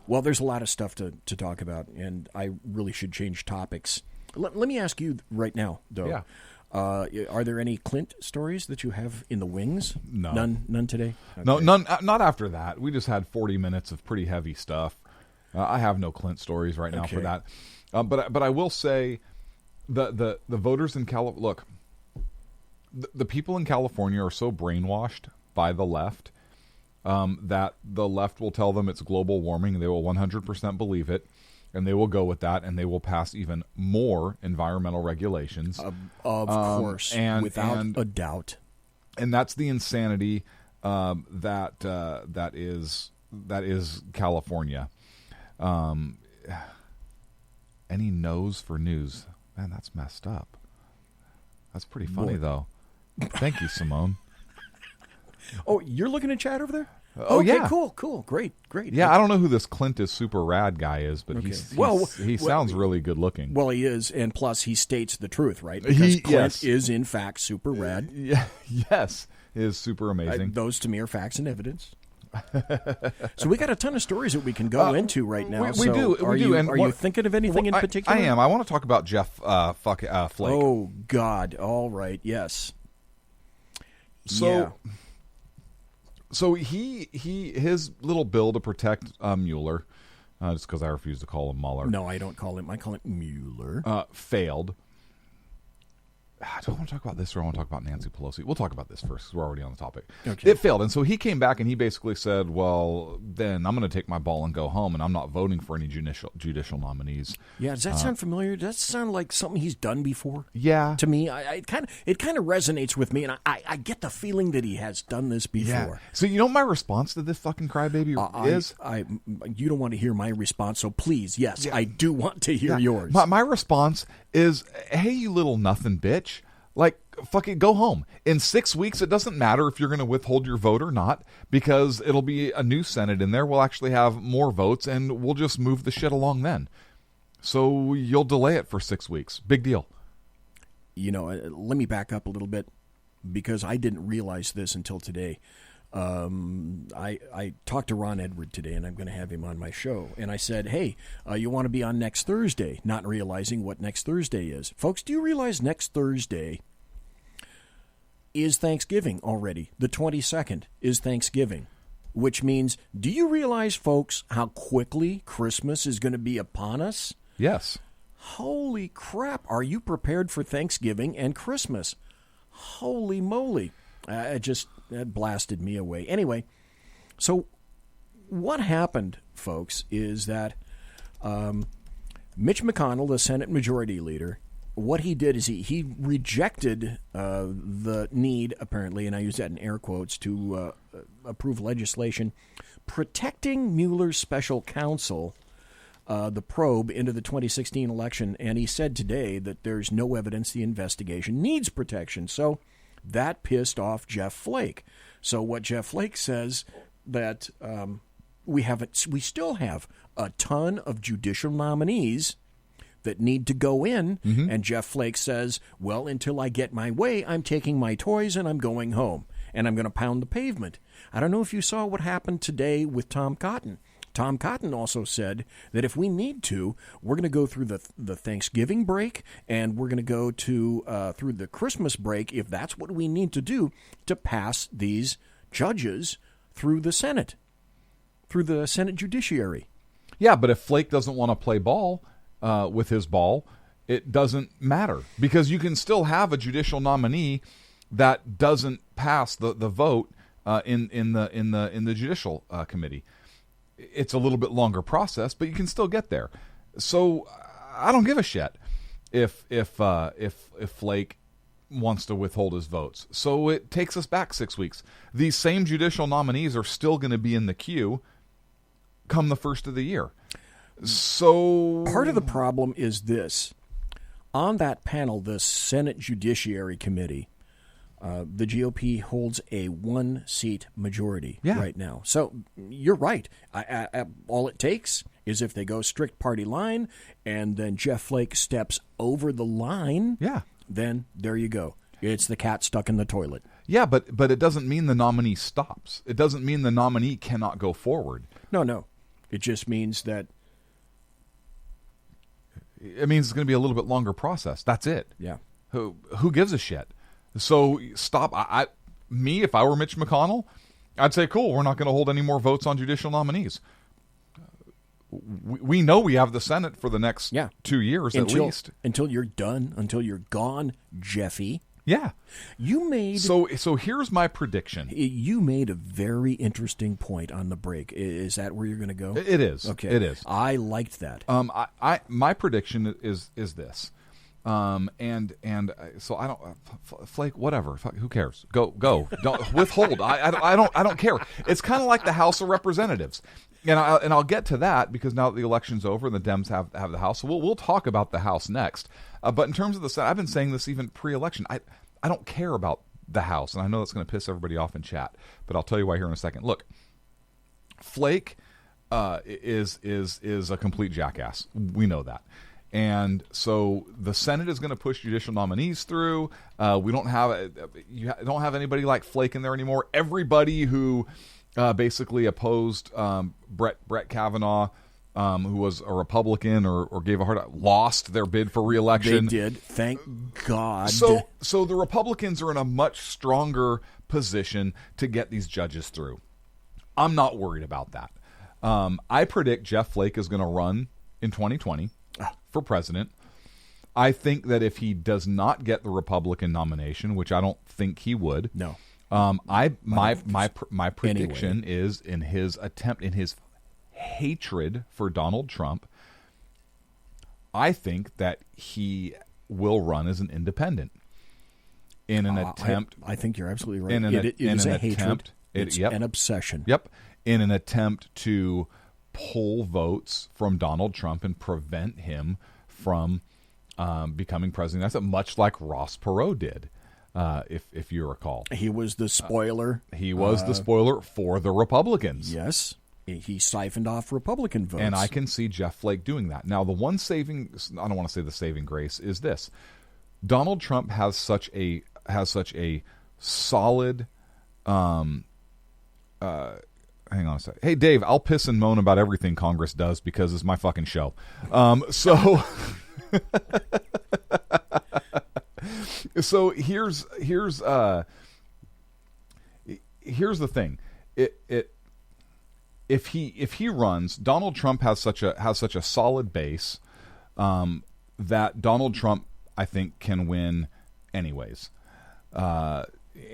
Well, there's a lot of stuff to talk about, and I really should change topics. Let me ask you right now, though. Yeah. Are there any Clint stories that you have in the wings? No. None today? Okay. No, none. Not after that. We just had 40 minutes of pretty heavy stuff. I have no Clint stories right now for that. But I will say the voters in California, look, the people in California are so brainwashed by the left that the left will tell them it's global warming. They will 100% believe it, and they will go with that, and they will pass even more environmental regulations. Of course, without a doubt. And that's the insanity that is California. Any no's for news? Man, that's messed up. That's pretty funny, though. Thank you, Simone. Oh, you're looking at chat over there? Oh, okay, yeah. Cool. Great. Yeah, I don't know who this Clint is super rad guy is, but he sounds really good looking. Well, he is, and plus he states the truth, right? Because Clint is, in fact, super rad. Yes, is super amazing. Those, to me, are facts and evidence. So we got a ton of stories that we can go into right now. We do. Are you thinking of anything in particular? I am. I want to talk about Jeff Flake. Oh, God. All right. Yes. So his little bill to protect Mueller, just because I refuse to call him Mueller. No, I don't call him. I call it Mueller. Failed. Do I want to talk about this or I want to talk about Nancy Pelosi? We'll talk about this first because we're already on the topic. Okay. It failed. And so he came back and he basically said, well, then I'm going to take my ball and go home, and I'm not voting for any judicial nominees. Yeah, does that sound familiar? Does that sound like something he's done before? Yeah. To me, it kind of resonates with me, and I get the feeling that he has done this before. Yeah. So you know what my response to this fucking crybaby is? You don't want to hear my response, so please, yes, I do want to hear yours. My response is, hey, you little nothing bitch. Like, fucking go home. In 6 weeks, it doesn't matter if you're going to withhold your vote or not, because it'll be a new Senate in there. We'll actually have more votes, and we'll just move the shit along then. So you'll delay it for 6 weeks. Big deal. You know, let me back up a little bit, because I didn't realize this until today. I talked to Ron Edward today, and I'm going to have him on my show. And I said, hey, you want to be on next Thursday, not realizing what next Thursday is. Folks, do you realize next Thursday is Thanksgiving already? The 22nd is Thanksgiving, which means, do you realize, folks, how quickly Christmas is going to be upon us? Yes. Holy crap. Are you prepared for Thanksgiving and Christmas? Holy moly. That blasted me away. Anyway, so what happened, folks, is that Mitch McConnell, the Senate Majority Leader, what he did is he rejected the need, apparently, and I use that in air quotes, to approve legislation protecting Mueller's special counsel, the probe into the 2016 election. And he said today that there's no evidence the investigation needs protection. So That pissed off Jeff Flake. So what Jeff Flake says that we still have a ton of judicial nominees that need to go in, and Jeff Flake says, well, until I get my way, I'm taking my toys and I'm going home, and I'm going to pound the pavement. I don't know if you saw what happened today with Tom Cotton. Tom Cotton also said that if we need to, we're going to go through the Thanksgiving break, and we're going to go to through the Christmas break, if that's what we need to do, to pass these judges through the Senate Judiciary. Yeah, but if Flake doesn't want to play ball with his ball, it doesn't matter, because you can still have a judicial nominee that doesn't pass the vote in the judicial committee. It's a little bit longer process, but you can still get there. So I don't give a shit if Flake wants to withhold his votes. So it takes us back 6 weeks. These same judicial nominees are still going to be in the queue come the first of the year. So part of the problem is this. On that panel, the Senate Judiciary Committee, the GOP holds a 1-seat majority right now. So you're right. All it takes is if they go strict party line and then Jeff Flake steps over the line, then there you go. It's the cat stuck in the toilet. Yeah, but it doesn't mean the nominee stops. It doesn't mean the nominee cannot go forward. No. It just means that it means it's going to be a little bit longer process. That's it. Yeah. Who gives a shit? So stop. If I were Mitch McConnell, I'd say, cool, we're not going to hold any more votes on judicial nominees. We know we have the Senate for the next 2 years at least. Until you're done, until you're gone, Jeffy. Yeah. You made... So here's my prediction. You made a very interesting point on the break. Is that where you're going to go? It is. Okay. It is. I liked that. My prediction is this. So I don't Flake, whatever. Who cares? Go. Don't withhold. I don't care. It's kind of like the House of Representatives, and I'll get to that because now that the election's over and the Dems have the House, so we'll talk about the House next. But in terms of the Senate, I've been saying this even pre-election. I don't care about the House, and I know that's going to piss everybody off in chat, but I'll tell you why here in a second. Look, Flake is a complete jackass. We know that. And so the Senate is going to push judicial nominees through. We don't have anybody like Flake in there anymore. Everybody who basically opposed Brett Kavanaugh, who was a Republican or gave a hard time, lost their bid for re-election. They did. Thank God. So the Republicans are in a much stronger position to get these judges through. I'm not worried about that. I predict Jeff Flake is going to run in 2020 for president. I think that if he does not get the Republican nomination, which I don't think he would, my prediction is in his hatred for Donald Trump, I think that he will run as an independent in an attempt. I think you're absolutely right. It is a hatred. It's an obsession. Yep. In an attempt to pull votes from Donald Trump and prevent him from becoming president. That's much like Ross Perot did, if you recall. He was the spoiler. He was the spoiler for the Republicans. Yes. He siphoned off Republican votes. And I can see Jeff Flake doing that. Now, the one I don't want to say the saving grace, is this. Donald Trump has such a solid hang on a second. Hey, Dave, I'll piss and moan about everything Congress does because it's my fucking show. So here's the thing. If he runs, Donald Trump has such a solid base that Donald Trump, I think, can win anyways. And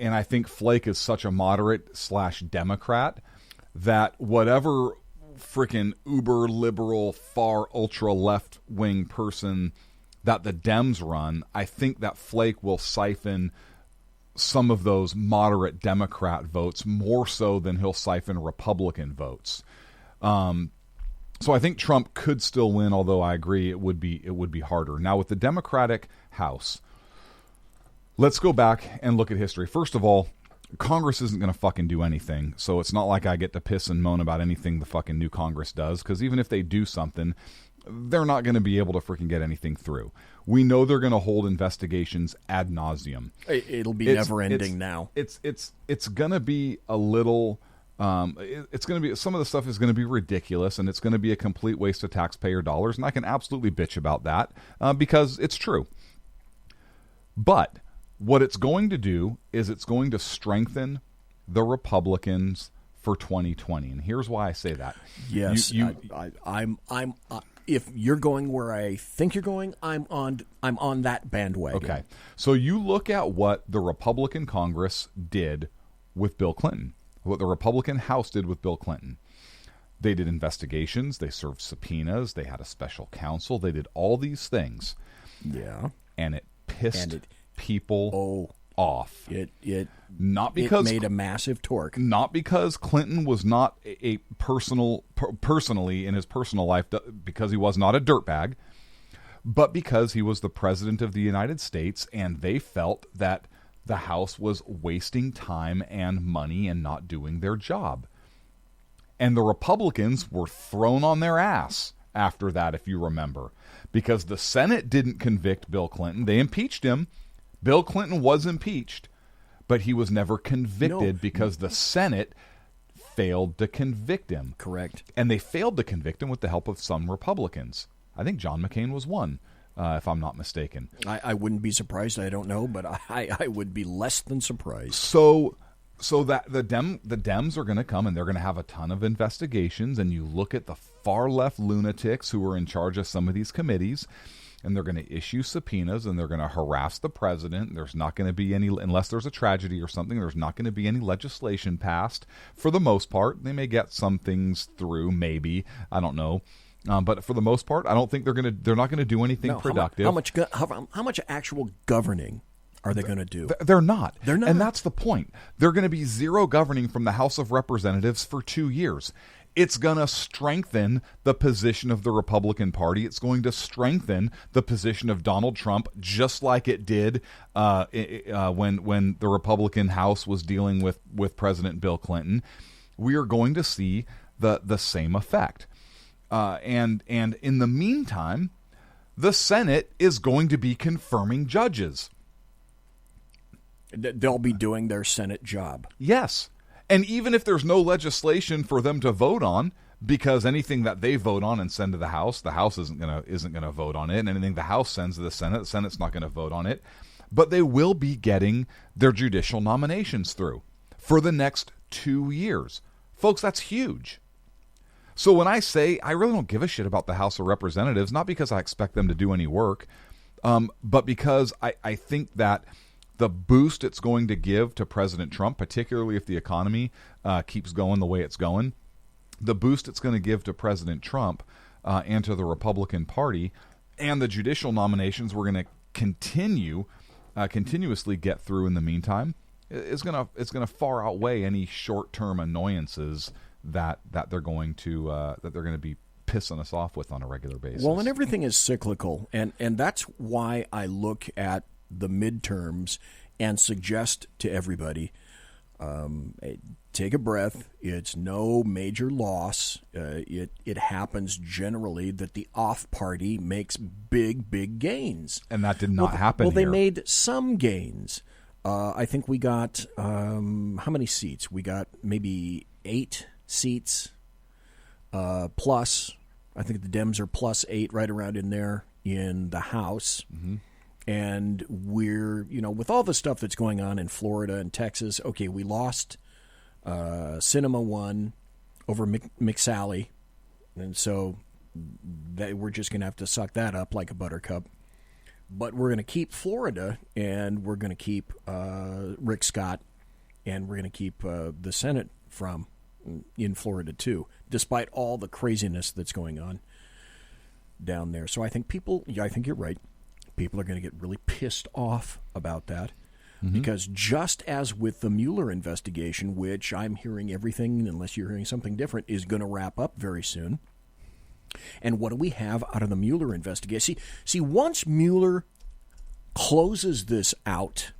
I think Flake is such a moderate / Democrat that whatever freaking uber liberal, far ultra left wing person that the Dems run, I think that Flake will siphon some of those moderate Democrat votes more so than he'll siphon Republican votes. So I think Trump could still win, although I agree it would be harder. Now with the Democratic House, let's go back and look at history. First of all, Congress isn't going to fucking do anything, so it's not like I get to piss and moan about anything the fucking new Congress does, because even if they do something, they're not going to be able to freaking get anything through. We know they're going to hold investigations ad nauseum. It'll be never-ending now. It's going to be a little... it's going to be, some of the stuff is going to be ridiculous, and it's going to be a complete waste of taxpayer dollars, and I can absolutely bitch about that because it's true. But what it's going to do is it's going to strengthen the Republicans for 2020, and here's why I say that. Yes, I'm. If you're going where I think you're going, I'm on that bandwagon. Okay, so you look at what the Republican Congress did with Bill Clinton, what the Republican House did with Bill Clinton. They did investigations, they served subpoenas, they had a special counsel, they did all these things. Yeah, and it pissed people off. It made a massive torque. Not because Clinton was not a personally in his personal life, because he was not a dirtbag, but because he was the president of the United States, and they felt that the House was wasting time and money and not doing their job. And the Republicans were thrown on their ass after that, if you remember, because the Senate didn't convict Bill Clinton. They impeached him. Bill Clinton was impeached, but he was never convicted because the Senate failed to convict him. Correct. And they failed to convict him with the help of some Republicans. I think John McCain was one, if I'm not mistaken. I wouldn't be surprised. I don't know, but I would be less than surprised. So that the Dems are going to come and they're going to have a ton of investigations, and you look at the far left lunatics who are in charge of some of these committees, and they're going to issue subpoenas, and they're going to harass the president. There's not going to be any, unless there's a tragedy or something, there's not going to be any legislation passed. For the most part, they may get some things through, maybe. I don't know. But for the most part, I don't think they're not going to do anything productive. How much actual governing are they going to do? They're not. They're not. And that's the point. They're going to be zero governing from the House of Representatives for 2 years. It's going to strengthen the position of the Republican Party. It's going to strengthen the position of Donald Trump, just like it did when the Republican House was dealing with President Bill Clinton. We are going to see the same effect. And in the meantime, the Senate is going to be confirming judges. They'll be doing their Senate job. Yes. And even if there's no legislation for them to vote on, because anything that they vote on and send to the House isn't gonna vote on it, and anything the House sends to the Senate's not going to vote on it. But they will be getting their judicial nominations through for the next 2 years. Folks, that's huge. So when I say I really don't give a shit about the House of Representatives, not because I expect them to do any work, but because I think that the boost it's going to give to President Trump, particularly if the economy keeps going the way it's going, the boost it's going to give to President Trump and to the Republican Party, and the judicial nominations we're going to continuously get through in the meantime, it's going to far outweigh any short-term annoyances that they're going to be pissing us off with on a regular basis. Well, and everything is cyclical, and that's why I look at the midterms and suggest to everybody, take a breath. It's no major loss. It happens generally that the off party makes big gains, and that did not happen. Well, here. They made some gains. I think we got how many seats? We got maybe 8 seats plus. I think the Dems are plus 8, right around in there in the House. Mm-hmm. And we're, with all the stuff that's going on in Florida and Texas, okay, we lost Cinema 1 over McSally, and so we're just going to have to suck that up like a buttercup. But we're going to keep Florida, and we're going to keep Rick Scott, and we're going to keep the Senate in Florida too, despite all the craziness that's going on down there. So I think you're right. People are going to get really pissed off about that, because just as with the Mueller investigation, which I'm hearing everything, unless you're hearing something different, is going to wrap up very soon. And what do we have out of the Mueller investigation? See, once Mueller closes this out,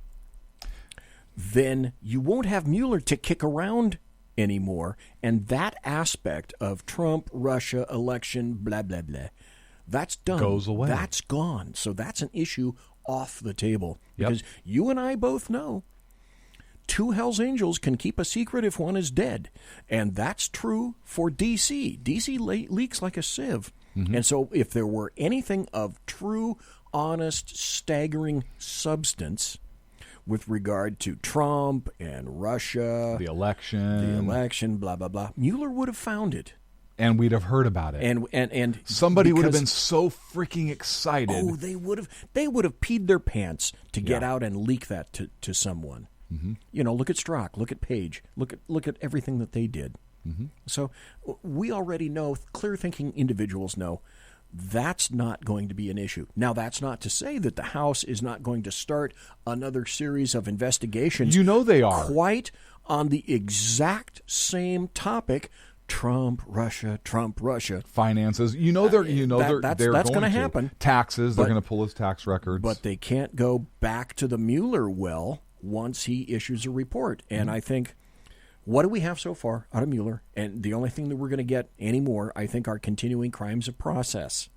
then you won't have Mueller to kick around anymore. And that aspect of Trump, Russia, election, blah, blah, blah, that's done. Goes away. That's gone. So that's an issue off the table. Yep. Because you and I both know 2 Hells Angels can keep a secret if one is dead. And that's true for D.C. D.C. leaks like a sieve. Mm-hmm. And so if there were anything of true, honest, staggering substance with regard to Trump and Russia, the election, blah, blah, blah, Mueller would have found it. And we'd have heard about it. And somebody would have been so freaking excited. Oh, they would have peed their pants to get out and leak that to someone. Mm-hmm. You know, look at Strzok, look at Page, look at everything that they did. Mm-hmm. So we already know, clear-thinking individuals know, that's not going to be an issue. Now, that's not to say that the House is not going to start another series of investigations. You know they are. Quite on the exact same topic. Trump, Russia. Finances. That's going to happen. Taxes. They're going to pull his tax records. But they can't go back to the Mueller well once he issues a report. And I think, what do we have so far out of Mueller? And the only thing that we're going to get anymore, I think, are continuing crimes of process.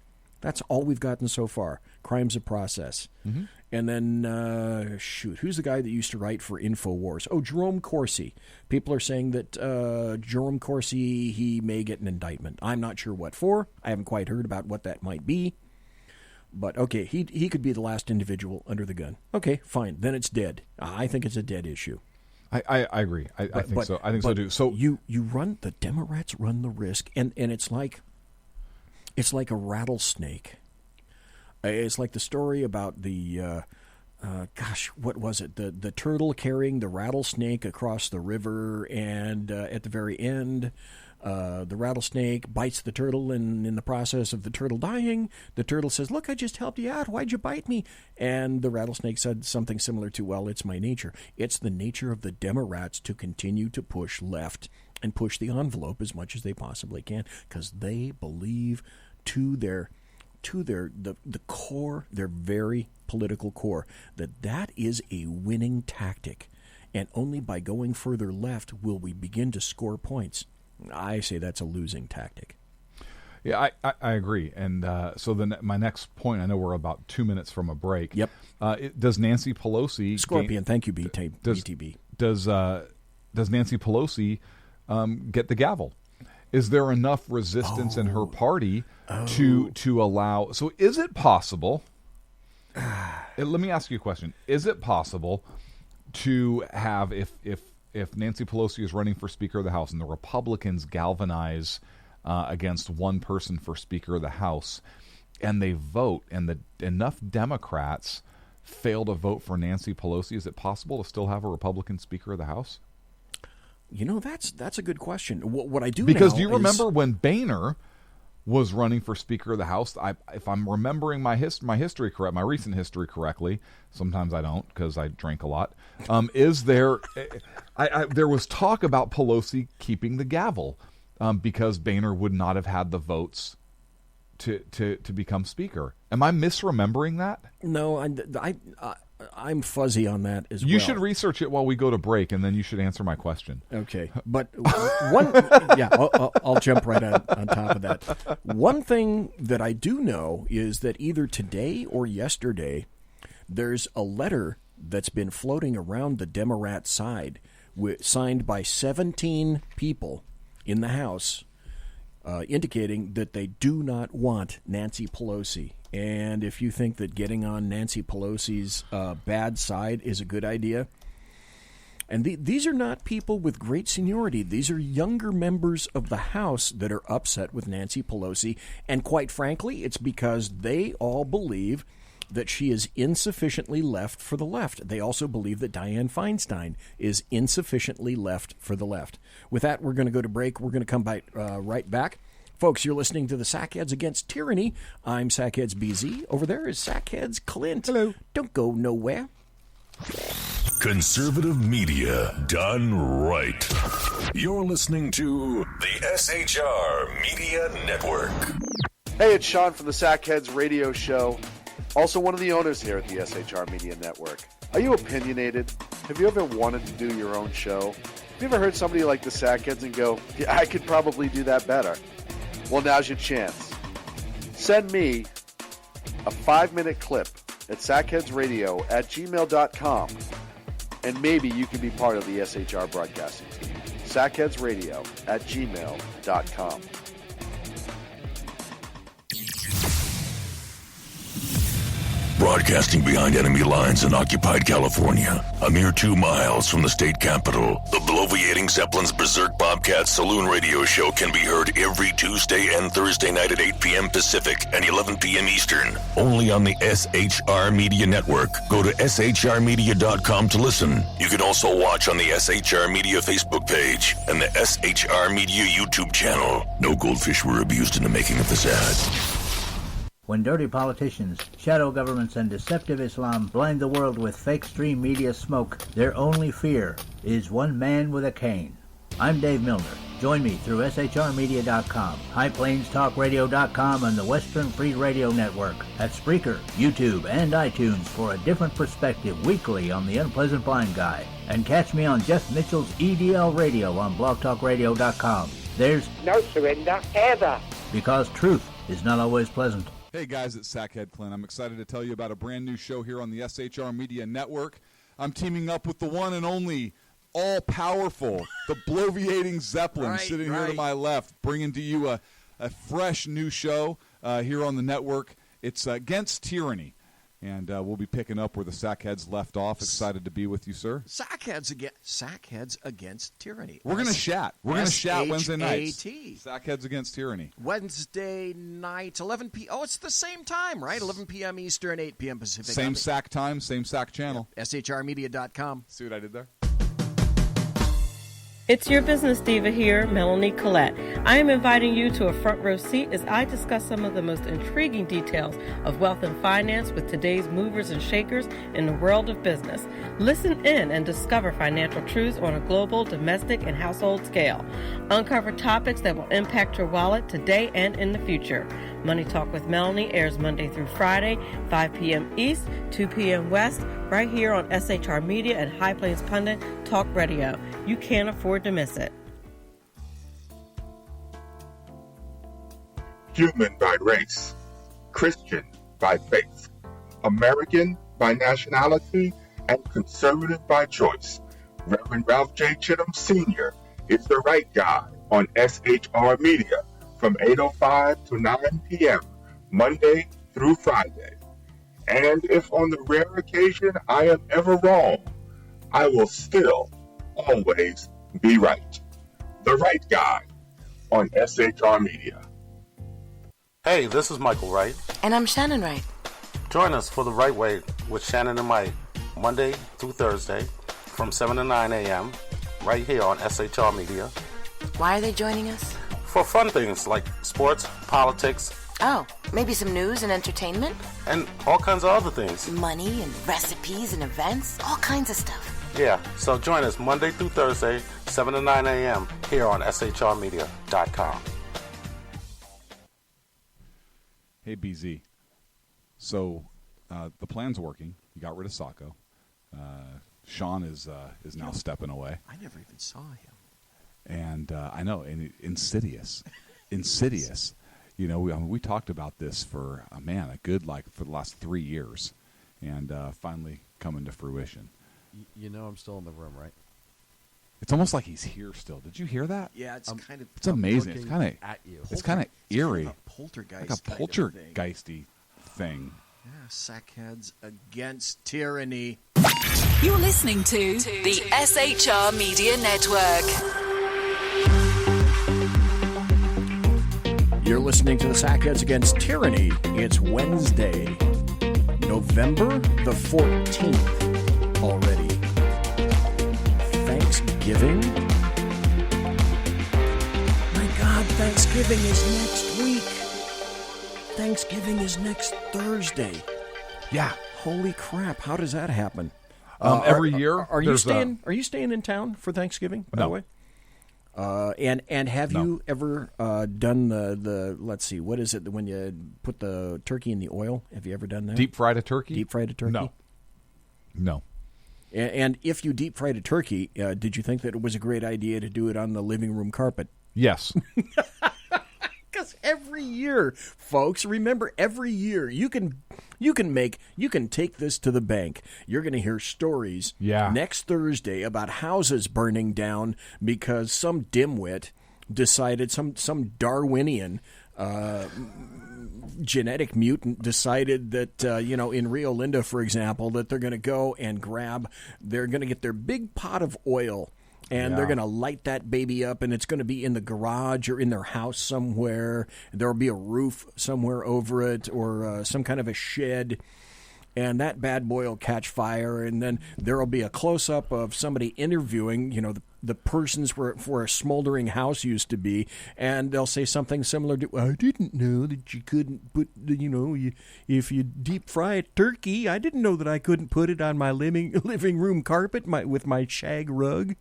That's all we've gotten so far, crimes of process. Mm-hmm. And then, who's the guy that used to write for InfoWars? Oh, Jerome Corsi. People are saying that Jerome Corsi, he may get an indictment. I'm not sure what for. I haven't quite heard about what that might be. But, okay, he could be the last individual under the gun. Okay, fine. Then it's dead. I think it's a dead issue. I agree. I think so. I think so too. So the Democrats run the risk, and it's like a rattlesnake. It's like the story about the what was it? The turtle carrying the rattlesnake across the river, and at the very end, the rattlesnake bites the turtle, and in the process of the turtle dying, the turtle says, "Look, I just helped you out. Why'd you bite me?" And the rattlesnake said something similar to, "Well, it's my nature." It's the nature of the Democrats to continue to push left and push the envelope as much as they possibly can, because they believe to their core, their very political core, that is a winning tactic. And only by going further left will we begin to score points. I say that's a losing tactic. Yeah, I agree. And so my next point, I know we're about 2 minutes from a break. Yep. Does Nancy Pelosi... Scorpion, thank you, BTB. Does Nancy Pelosi get the gavel? Is there enough resistance in her party to allow... So is it possible... let me ask you a question. Is it possible to have, if Nancy Pelosi is running for Speaker of the House and the Republicans galvanize against one person for Speaker of the House, and they vote, and enough Democrats fail to vote for Nancy Pelosi, is it possible to still have a Republican Speaker of the House? You know, that's a good question. What I do because now do you remember when Boehner was running for Speaker of the House? If I'm remembering my recent history correctly, sometimes I don't because I drink a lot. There was talk about Pelosi keeping the gavel because Boehner would not have had the votes to become Speaker. Am I misremembering that? No, I'm fuzzy on that as well. You should research it while we go to break, and then you should answer my question. Okay, but I'll jump right on top of that. One thing that I do know is that either today or yesterday, there's a letter that's been floating around the Democrat side, signed by 17 people in the House, indicating that they do not want Nancy Pelosi. And if you think that getting on Nancy Pelosi's bad side is a good idea, and these are not people with great seniority. These are younger members of the House that are upset with Nancy Pelosi. And quite frankly, it's because they all believe that she is insufficiently left for the left. They also believe that Dianne Feinstein is insufficiently left for the left. With that, we're going to go to break. We're going to come right back. Folks, you're listening to the Sackheads Against Tyranny. I'm Sackheads BZ. Over there is Sackheads Clint. Hello. Don't go nowhere. Conservative media done right. You're listening to the SHR Media Network. Hey, it's Sean from the Sackheads Radio Show. Also one of the owners here at the SHR Media Network. Are you opinionated? Have you ever wanted to do your own show? Have you ever heard somebody like the Sackheads and go, yeah, I could probably do that better? Well, now's your chance. Send me a 5-minute clip at sackheadsradio@gmail.com, and maybe you can be part of the SHR broadcasting team. sackheadsradio@gmail.com. Broadcasting behind enemy lines in occupied California, a mere 2 miles from the state capital, the bloviating Zeppelin's Berserk Bobcat Saloon Radio Show can be heard every Tuesday and Thursday night at 8 p.m. Pacific and 11 p.m. Eastern, only on the SHR Media Network. Go to shrmedia.com to listen. You can also watch on the SHR Media Facebook page and the SHR Media YouTube channel. No goldfish were abused in the making of this ad. When dirty politicians, shadow governments, and deceptive Islam blind the world with fake stream media smoke, their only fear is one man with a cane. I'm Dave Milner. Join me through shrmedia.com, highplainstalkradio.com, and the Western Free Radio Network at Spreaker, YouTube, and iTunes for a different perspective weekly on the Unpleasant Blind Guy. And catch me on Jeff Mitchell's EDL Radio on blogtalkradio.com. There's no surrender ever. Because truth is not always pleasant. Hey guys, it's Sackhead Clint. I'm excited to tell you about a brand new show here on the SHR Media Network. I'm teaming up with the one and only all-powerful, the bloviating Zeppelin, sitting here to my left, bringing to you a fresh new show here on the network. It's Against Tyranny. And we'll be picking up where the Sackheads left off. Excited to be with you, sir. Sackheads Against Tyranny. We're going to chat. We're going to chat Wednesday nights. SHAT. Sackheads Against Tyranny. Wednesday night, 11 p.m. Oh, it's the same time, right? 11 p.m. Eastern, 8 p.m. Pacific. Same SAC time, same SAC channel. SHRmedia.com. See what I did there? It's your business diva here, Melanie Collette. I am inviting you to a front row seat as I discuss some of the most intriguing details of wealth and finance with today's movers and shakers in the world of business. Listen in and discover financial truths on a global, domestic, and household scale. Uncover topics that will impact your wallet today and in the future. Money Talk with Melanie airs Monday through Friday, 5 p.m. East, 2 p.m. West, right here on SHR Media and High Plains Pundit Talk Radio. You can't afford to miss it. Human by race, Christian by faith, American by nationality, and conservative by choice. Reverend Ralph J. Chittum Sr. is the right guy on SHR Media from 8:05 to 9 p.m. Monday through Friday. And if on the rare occasion I am ever wrong, I will still always be right. The right guy on SHR Media. Hey, this is Michael Wright. And I'm Shannon Wright. Join us for The Right Way with Shannon and Mike, Monday through Thursday from 7 to 9 a.m. right here on SHR Media. Why are they joining us? For fun things like sports, politics. Oh, maybe some news and entertainment? And all kinds of other things. Money and recipes and events, all kinds of stuff. Yeah, so join us Monday through Thursday, 7 to 9 a.m. here on shrmedia.com. Hey, BZ. So the plan's working. You got rid of Sacco. Sean is now stepping away. I never even saw him. And I know, and insidious. You know, we talked about this for for the last 3 years, and finally coming to fruition. You know I'm still in the room, right? It's almost like he's here still. Did you hear that? Yeah, it's kind of. It's amazing. It's kind of at you. It's kind of eerie. Kind of a poltergeist. Like a poltergeisty thing. Yeah, Sackheads Against Tyranny. You're listening to the SHR Media Network. You're listening to the Sackheads Against Tyranny. It's Wednesday, November the 14th already. Thanksgiving? My God, Thanksgiving is next week. Thanksgiving is next Thursday. Yeah. Holy crap, how does that happen? Every year? Are you staying in town for Thanksgiving, by the way? And have you ever done the let's see, what is it when you put the turkey in the oil? Have you ever done that? Deep fried a turkey? Deep fried a turkey? No. And if you deep fried a turkey, did you think that it was a great idea to do it on the living room carpet? Yes. Because every year, folks, remember, every year you can take this to the bank. You're going to hear stories next Thursday about houses burning down because some dimwit decided, some Darwinian genetic mutant decided that, in Rio Linda, for example, that they're going to go and they're going to get their big pot of oil. And they're going to light that baby up, and it's going to be in the garage or in their house somewhere. There will be a roof somewhere over it or some kind of a shed. And that bad boy will catch fire, and then there will be a close-up of somebody interviewing, the persons where a smoldering house used to be, and they'll say something similar to, I didn't know that you couldn't put, if you deep fry a turkey, I didn't know that I couldn't put it on my living room carpet with my shag rug.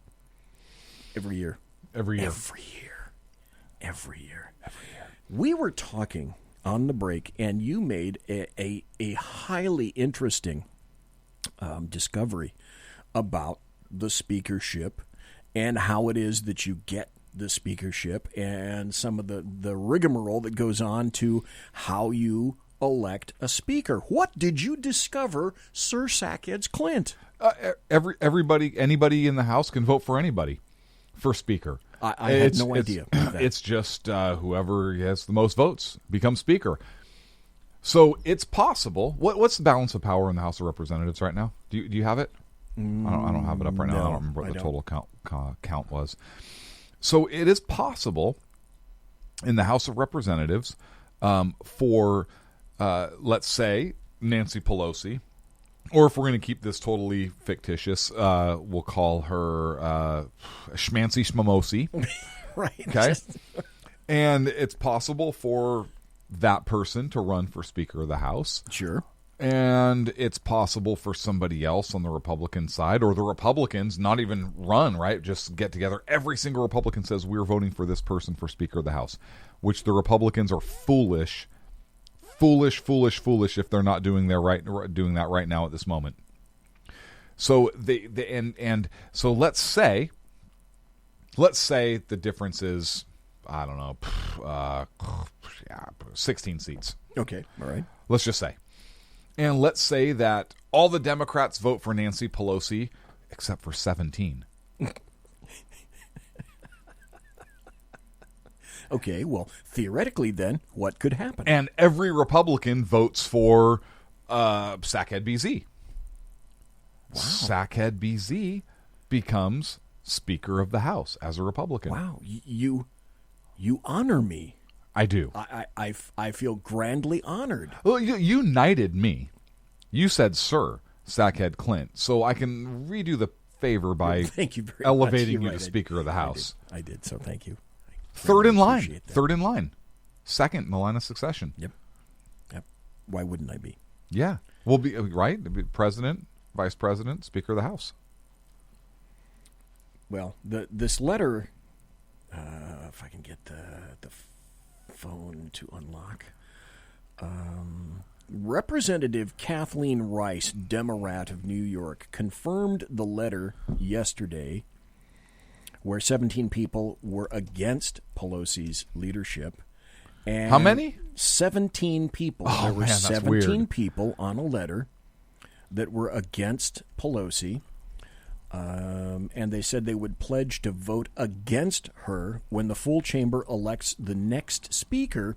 Every year. We were talking on the break, and you made a highly interesting discovery about the speakership and how it is that you get the speakership and some of the rigmarole that goes on to how you elect a speaker. What did you discover, Sir Sackheads Clint? Anybody in the House can vote for anybody for speaker. I had no idea. It's just whoever has the most votes becomes speaker. So it's possible. What's the balance of power in the House of Representatives right now? Do you have it? I don't have it up right now. I don't remember what the total count was. So it is possible in the House of Representatives for, let's say, Nancy Pelosi, or if we're going to keep this totally fictitious, we'll call her Schmancy Schmamosi. Right. Okay. And it's possible for that person to run for Speaker of the House. Sure. And it's possible for somebody else on the Republican side, or the Republicans not even run, right? Just get together. Every single Republican says we're voting for this person for Speaker of the House, which the Republicans are foolish if they're not doing that right now at this moment. So so let's say the difference is, I don't know, 16 seats. Okay, all right. Let's just say. And let's say that all the Democrats vote for Nancy Pelosi except for 17. Okay, well, theoretically then, what could happen? And every Republican votes for Sackhead BZ. Wow. Sackhead BZ becomes Speaker of the House as a Republican. Wow, you honor me. I do. I feel grandly honored. Well, you knighted me. You said, Sir Sackhead Clint, so I can redo the favor by thank you very elevating much. You to Speaker of the House. I did, so thank you. Third in line. Second in the line of succession. Yep. Why wouldn't I be? Yeah. We'll be, right? President, Vice President, Speaker of the House. Well, this letter, if I can get the phone to unlock. Representative Kathleen Rice, Democrat of New York, confirmed the letter yesterday where 17 people were against Pelosi's leadership. And how many? 17 people. Oh, there were man, that's 17 weird. people on a letter that were against Pelosi. And they said they would pledge to vote against her when the full chamber elects the next speaker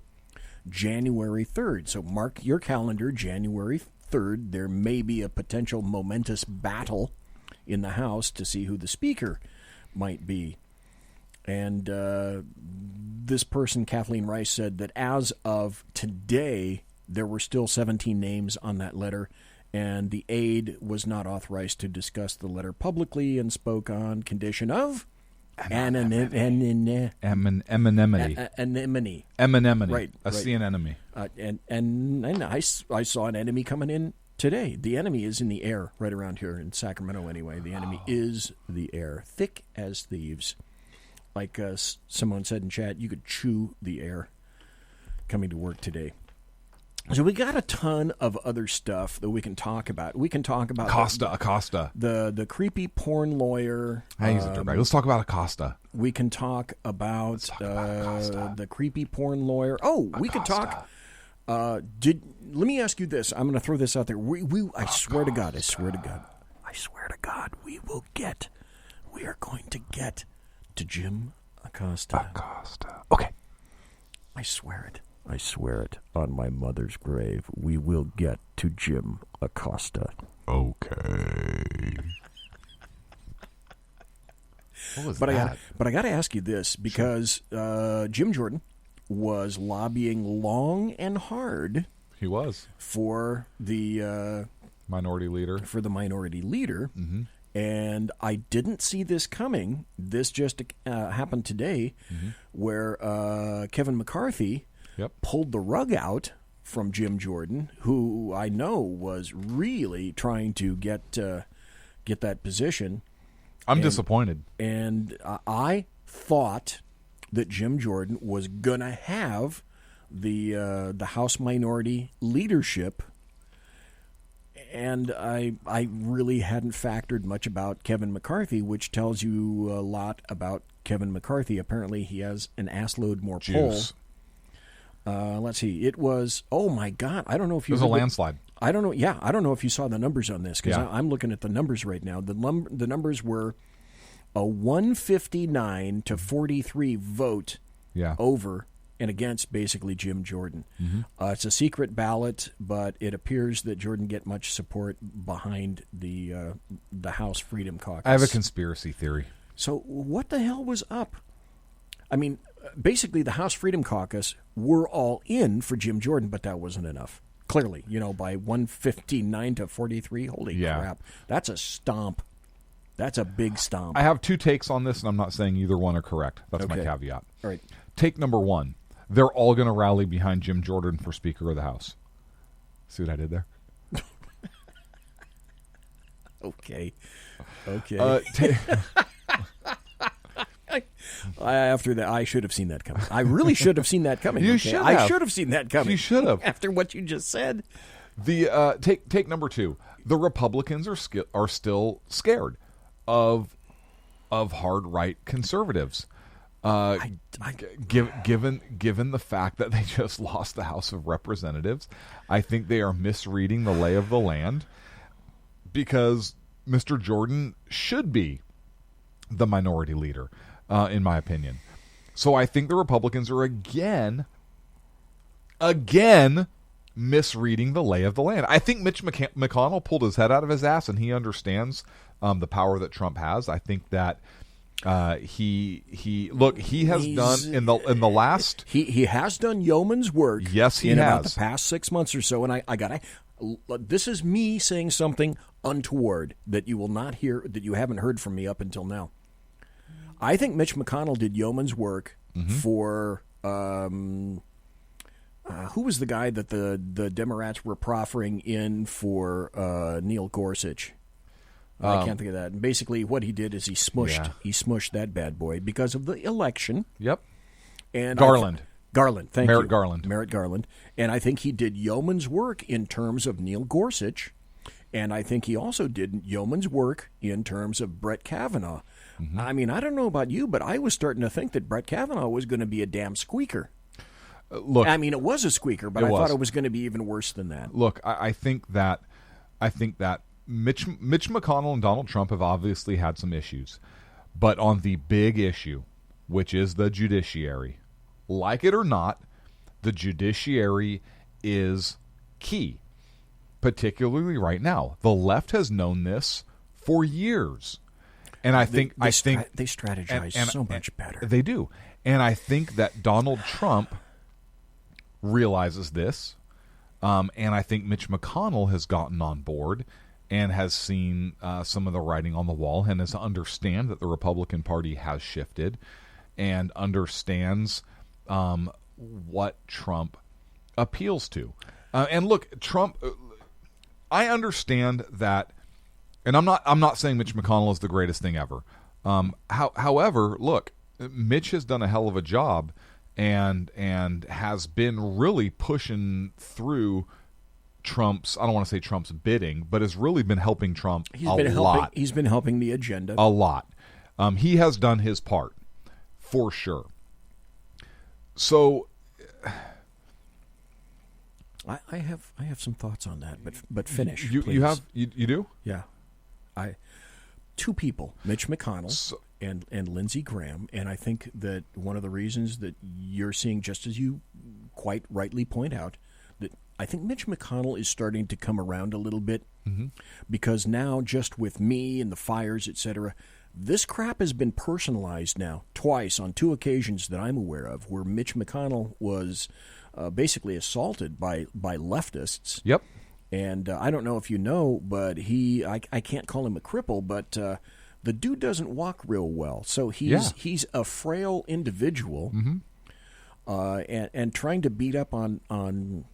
January 3rd. So mark your calendar, January 3rd. There may be a potential momentous battle in the House to see who the speaker might be. And this person, Kathleen Rice, said that as of today, there were still 17 names on that letter, and the aide was not authorized to discuss the letter publicly and spoke on condition of anonymity. Right. I see an enemy. And I saw an enemy coming in today. The enemy is in the air right around here in Sacramento anyway. The enemy is the air, thick as thieves. Like someone said in chat, you could chew the air coming to work today. So we got a ton of other stuff that we can talk about. We can talk about Acosta. The creepy porn lawyer. He's a dirtbag. Let's talk about Acosta. We can talk about the creepy porn lawyer. Oh, we could talk. Let me ask you this. I'm going to throw this out there. I swear to God, we are going to get to Jim Acosta. Okay. I swear it on my mother's grave. We will get to Jim Acosta. Okay. What was but that? I got to ask you this, because Jim Jordan was lobbying long and hard. He was for the minority leader. Mm-hmm. And I didn't see this coming. This just happened today, where Kevin McCarthy pulled the rug out from Jim Jordan, who I know was really trying to get that position. I'm disappointed. And I thought that Jim Jordan was going to have the House minority leadership. And I really hadn't factored much about Kevin McCarthy, which tells you a lot about Kevin McCarthy. Apparently, he has an assload more Juice. Poll. Let's see. It was, oh my God, I don't know if you... It was a landslide. I don't know. Yeah, I don't know if you saw the numbers on this, because I'm looking at the numbers right now. The numbers were a 159 to 43 vote over and against basically Jim Jordan. It's a secret ballot, but it appears that Jordan get much support behind the House Freedom Caucus. I have a conspiracy theory. So what the hell was up? I mean, basically the House Freedom Caucus were all in for Jim Jordan, but that wasn't enough. Clearly, by 159 to 43, holy crap. That's a stomp. That's a big stomp. I have two takes on this, and I'm not saying either one are correct. That's my caveat. All right. Take number one. They're all going to rally behind Jim Jordan for Speaker of the House. See what I did there? Okay. After that, I should have seen that coming. I really should have seen that coming. You should have. I should have seen that coming. You should have. After what you just said. The take number two. The Republicans are still scared of hard right conservatives. Given the fact that they just lost the House of Representatives, I think they are misreading the lay of the land, because Mr. Jordan should be the minority leader, in my opinion. So I think the Republicans are again misreading the lay of the land. I think Mitch McConnell pulled his head out of his ass, and he understands the power that Trump has. I think that he has done in the last. He has done yeoman's work. Yes, he in has. About the past 6 months or so, and this is me saying something untoward that you will not hear, that you haven't heard from me up until now. I think Mitch McConnell did yeoman's work for who was the guy that the Democrats were proffering in for Neil Gorsuch. I can't think of that. And basically, what he did is he smushed that bad boy because of the election. Yep. And Garland. Thank you. Merrick Garland. And I think he did yeoman's work in terms of Neil Gorsuch. And I think he also did yeoman's work in terms of Brett Kavanaugh. I mean, I don't know about you, but I was starting to think that Brett Kavanaugh was going to be a damn squeaker. Look, I mean, it was a squeaker, but I thought it was going to be even worse than that. Look, I think that Mitch McConnell and Donald Trump have obviously had some issues, but on the big issue, which is the judiciary, like it or not, the judiciary is key, particularly right now. The left has known this for years, and I think they strategize so much better. They do, and I think that Donald Trump realizes this. And I think Mitch McConnell has gotten on board and has seen some of the writing on the wall and has understand that the Republican Party has shifted and understands what Trump appeals to. And look, Trump, I understand that, and I'm not saying Mitch McConnell is the greatest thing ever. However, look, Mitch has done a hell of a job and has been really pushing through Trump's, I don't want to say Trump's bidding, but has really been helping Trump lot. He's been helping the agenda. A lot. He has done his part, for sure. So I have some thoughts on that, but finish. You do? Yeah. Two people, Mitch McConnell and Lindsey Graham, and I think that one of the reasons that you're seeing, just as you quite rightly point out, that I think Mitch McConnell is starting to come around a little bit, because now, just with me and the fires, etc., this crap has been personalized now twice on two occasions that I'm aware of, where Mitch McConnell was basically assaulted by leftists. Yep. And I don't know if you know, but I can't call him a cripple, but the dude doesn't walk real well. So he's a frail individual, and trying to beat up on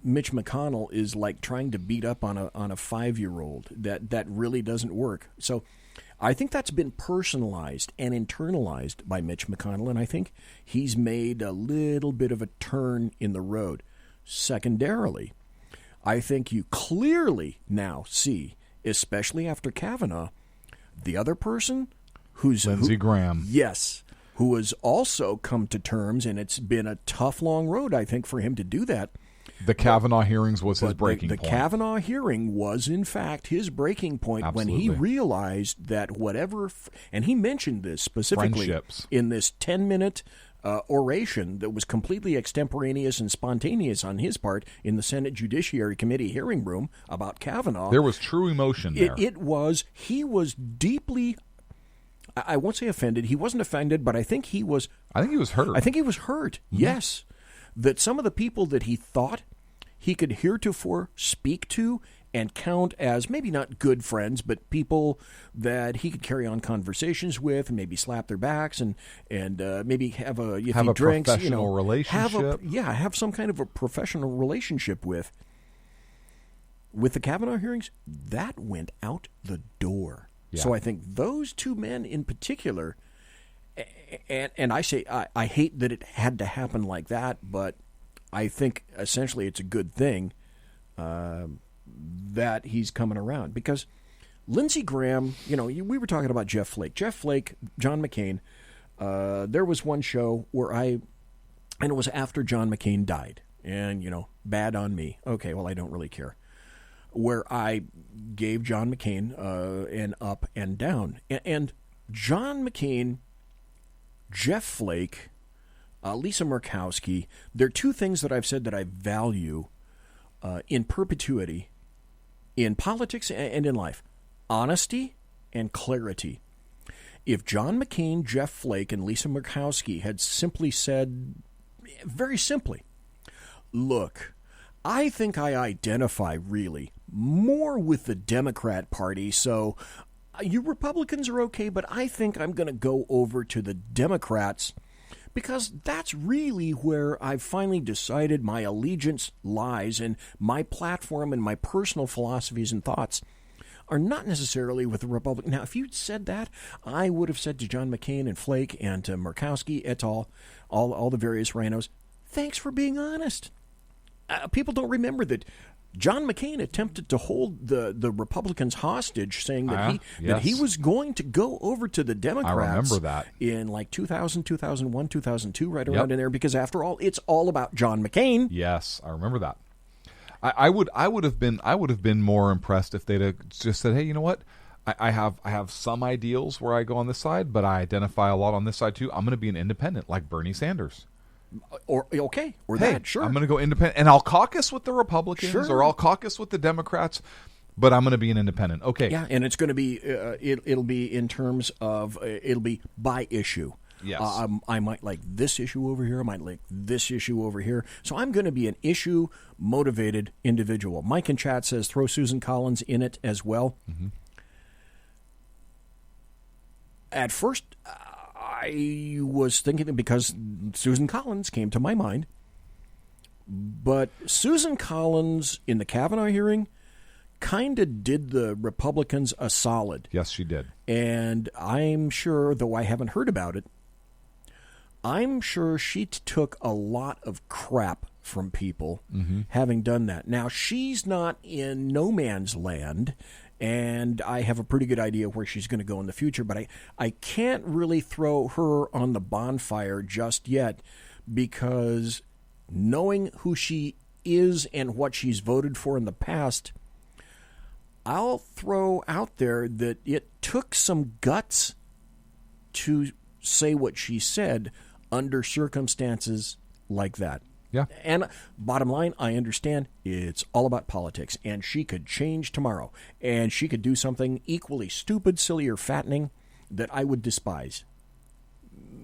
Mitch McConnell is like trying to beat up on a 5-year-old. That really doesn't work. So I think that's been personalized and internalized by Mitch McConnell, and I think he's made a little bit of a turn in the road. Secondarily, I think you clearly now see, especially after Kavanaugh, the other person who's Lindsey Graham. Yes, who has also come to terms, and it's been a tough, long road, I think, for him to do that. The Kavanaugh hearings was his breaking point. The Kavanaugh hearing was, in fact, his breaking point. Absolutely. When he realized that whatever, and he mentioned this specifically in this 10-minute oration that was completely extemporaneous and spontaneous on his part in the Senate Judiciary Committee hearing room about Kavanaugh. There was true emotion there. He was deeply, I won't say offended. He wasn't offended, but I think he was hurt. I think he was hurt, yes. That some of the people that he thought he could heretofore speak to and count as maybe not good friends, but people that he could carry on conversations with and maybe slap their backs and maybe have a drinks, professional relationship. Have some kind of a professional relationship with. With the Kavanaugh hearings, that went out the door. Yeah. So I think those two men in particular. And I say I hate that it had to happen like that, but I think essentially it's a good thing that he's coming around, because Lindsey Graham, we were talking about Jeff Flake, John McCain. There was one show where and it was after John McCain died, and bad on me. Okay, well, I don't really care. Where I gave John McCain an up and down, and John McCain, Jeff Flake, Lisa Murkowski, they're two things that I've said that I value in perpetuity in politics and in life: honesty and clarity. If John McCain, Jeff Flake, and Lisa Murkowski had simply said, very simply, look, I think I identify really more with the Democrat Party, so you Republicans are okay, but I think I'm going to go over to the Democrats because that's really where I've finally decided my allegiance lies, and my platform and my personal philosophies and thoughts are not necessarily with the Republican. Now, if you'd said that, I would have said to John McCain and Flake and to Murkowski et al., all the various rhinos, thanks for being honest. People don't remember that John McCain attempted to hold the Republicans hostage, saying that he was going to go over to the Democrats. I remember that. In like 2000, 2001, 2002, right around in there, because after all, it's all about John McCain. Yes, I remember that. I would have been more impressed if they'd have just said, hey, you know what? I have some ideals where I go on this side, but I identify a lot on this side too. I'm going to be an independent, like Bernie Sanders. Or that, sure. I'm going to go independent, and I'll caucus with the Republicans, or I'll caucus with the Democrats, but I'm going to be an independent. Okay. Yeah, and it's going to be it'll be in terms of it'll be by issue. Yes. I might like this issue over here. I might like this issue over here. So I'm going to be an issue-motivated individual. Mike in chat says throw Susan Collins in it as well. Mm-hmm. At first, I was thinking that because Susan Collins came to my mind. But Susan Collins in the Kavanaugh hearing kind of did the Republicans a solid. Yes, she did. And I'm sure, though I haven't heard about it, I'm sure she took a lot of crap from people having done that. Now, she's not in no man's land, and I have a pretty good idea where she's going to go in the future, but I can't really throw her on the bonfire just yet, because knowing who she is and what she's voted for in the past, I'll throw out there that it took some guts to say what she said under circumstances like that. Yeah. And bottom line, I understand it's all about politics, and she could change tomorrow, and she could do something equally stupid, silly, or fattening that I would despise.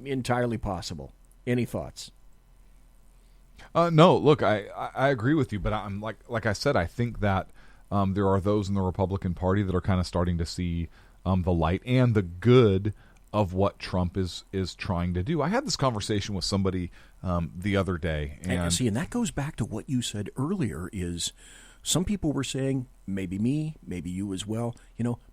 Entirely possible. Any thoughts? No, look, I agree with you, but I'm like I said, I think that there are those in the Republican Party that are kind of starting to see the light and the good of what Trump is trying to do. I had this conversation with somebody the other day, and that goes back to what you said earlier. Is some people were saying, maybe me, maybe you as well,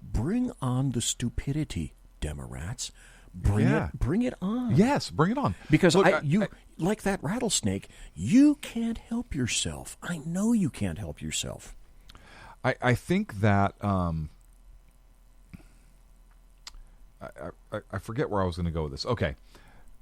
bring on the stupidity, Democrats. Bring it on. Yes, bring it on. Because like that rattlesnake, you can't help yourself. I know you can't help yourself. I think that I forget where I was going to go with this. Okay.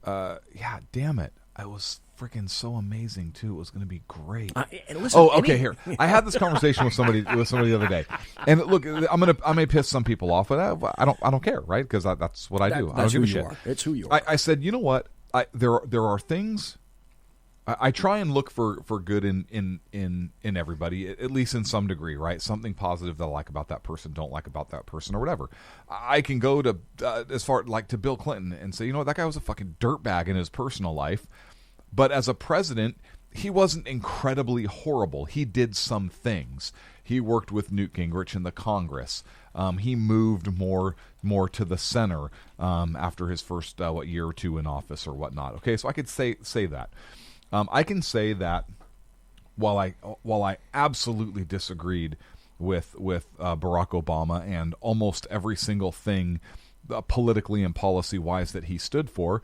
Yeah, damn it. I was freaking so amazing too. It was going to be great. Here. I had this conversation with somebody the other day. And look, I may piss some people off, but I don't care, right? Because that's what I do. I don't give a shit. It's who you are. I said, you know what? There are things. I try and look for good in everybody, at least in some degree, right? Something positive that I like about that person, don't like about that person, or whatever. I can go to as far like to Bill Clinton and say, you know what, that guy was a fucking dirtbag in his personal life, but as a president, he wasn't incredibly horrible. He did some things. He worked with Newt Gingrich in the Congress. He moved more to the center after his first year or two in office or whatnot. Okay, so I could say that. I can say that while I absolutely disagreed with Barack Obama and almost every single thing politically and policy-wise that he stood for,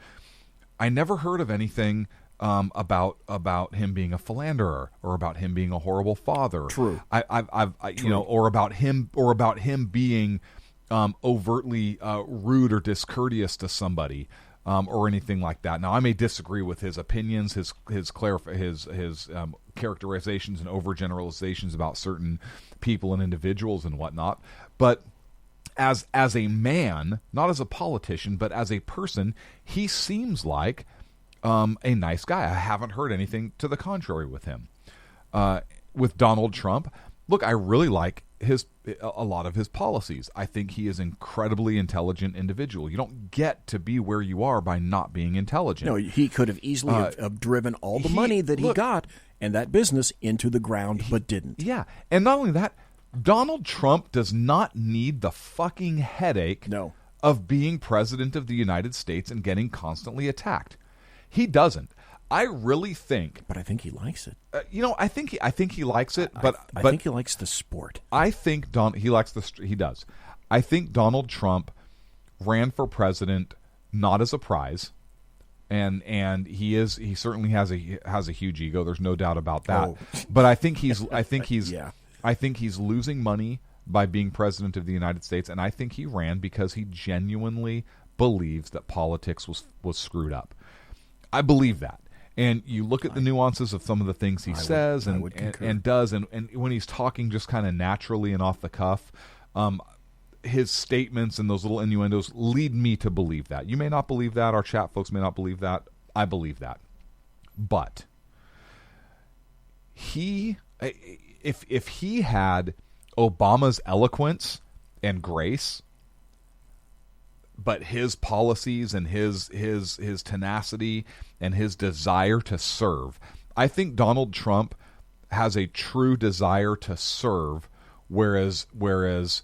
I never heard of anything about him being a philanderer or about him being a horrible father. True. Or about him being overtly rude or discourteous to somebody. Or anything like that. Now, I may disagree with his opinions, his characterizations and overgeneralizations about certain people and individuals and whatnot, but as a man, not as a politician, but as a person, he seems like a nice guy. I haven't heard anything to the contrary with him. With Donald Trump, look, I really like a lot of his policies. I think he is an incredibly intelligent individual. You don't get to be where you are by not being intelligent. No, he could have easily have driven all the money that he got and that business into the ground, but didn't. Yeah, and not only that, Donald Trump does not need the fucking headache of being president of the United States and getting constantly attacked. He doesn't. I really think, but I think he likes it. I think he likes it, but I think he likes the sport. I think he likes he does. I think Donald Trump ran for president not as a prize, and he certainly has a huge ego. There's no doubt about that. Oh. But I think he's losing money by being president of the United States, and I think he ran because he genuinely believes that politics was screwed up. I believe that. And you look at the nuances of some of the things he says and does, and when he's talking just kind of naturally and off the cuff, his statements and those little innuendos lead me to believe that. You may not believe that. Our chat folks may not believe that. I believe that. But if he had Obama's eloquence and grace, but his policies and his tenacity and his desire to serve, I think Donald Trump has a true desire to serve, whereas Barack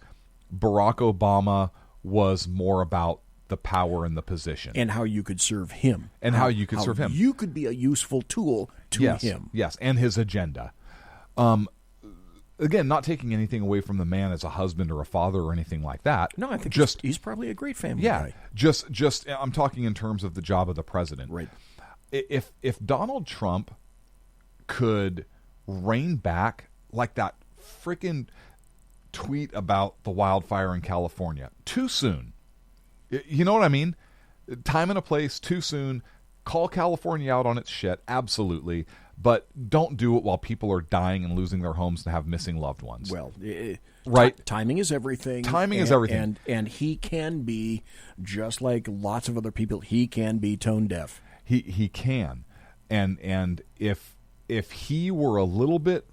Obama was more about the power and the position and how you could serve him how you could serve him. You could be a useful tool to him. Yes, and his agenda. again, not taking anything away from the man as a husband or a father or anything like that. No, I think he's probably a great family guy. Just I'm talking in terms of the job of the president. Right. If Donald Trump could rein back like that freaking tweet about the wildfire in California too soon. You know what I mean? Time and a place too soon. Call California out on its shit, absolutely. But don't do it while people are dying and losing their homes and have missing loved ones. Well, right? Timing is everything. Timing is everything. And he can be, just like lots of other people, he can be tone deaf. He can. And if he were a little bit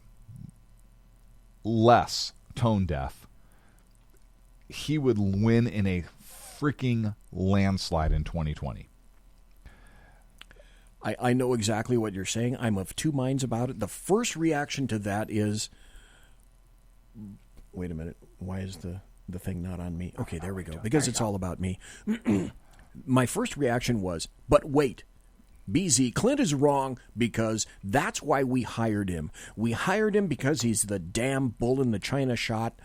less tone deaf, he would win in a freaking landslide in 2020. I know exactly what you're saying. I'm of two minds about it. The first reaction to that is, wait a minute, why is the thing not on me? Okay, there we go. Because it's all about me. My first reaction was, but wait, BZ, Clint is wrong because that's why we hired him. We hired him because he's the damn bull in the china shop,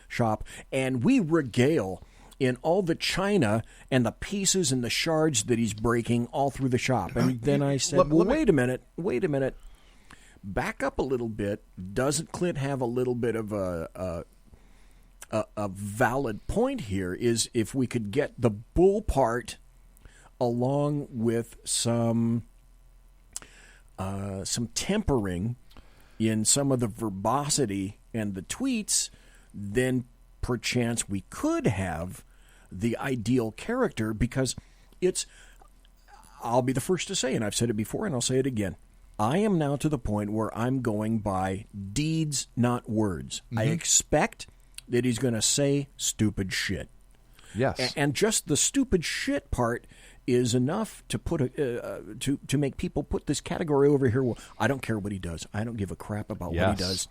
and we regale in all the china and the pieces and the shards that he's breaking all through the shop. And then I said, wait a minute. Back up a little bit. Doesn't Clint have a little bit of a valid point here? Is if we could get the bull part along with some tempering in some of the verbosity and the tweets, then perchance we could have the ideal character, because I'll be the first to say, and I've said it before and I'll say it again, I am now to the point where I'm going by deeds, not words. Mm-hmm. I expect that he's going to say stupid shit. Yes. And just the stupid shit part is enough to put to make people put this category over here. Well, I don't care what he does. I don't give a crap about what he does.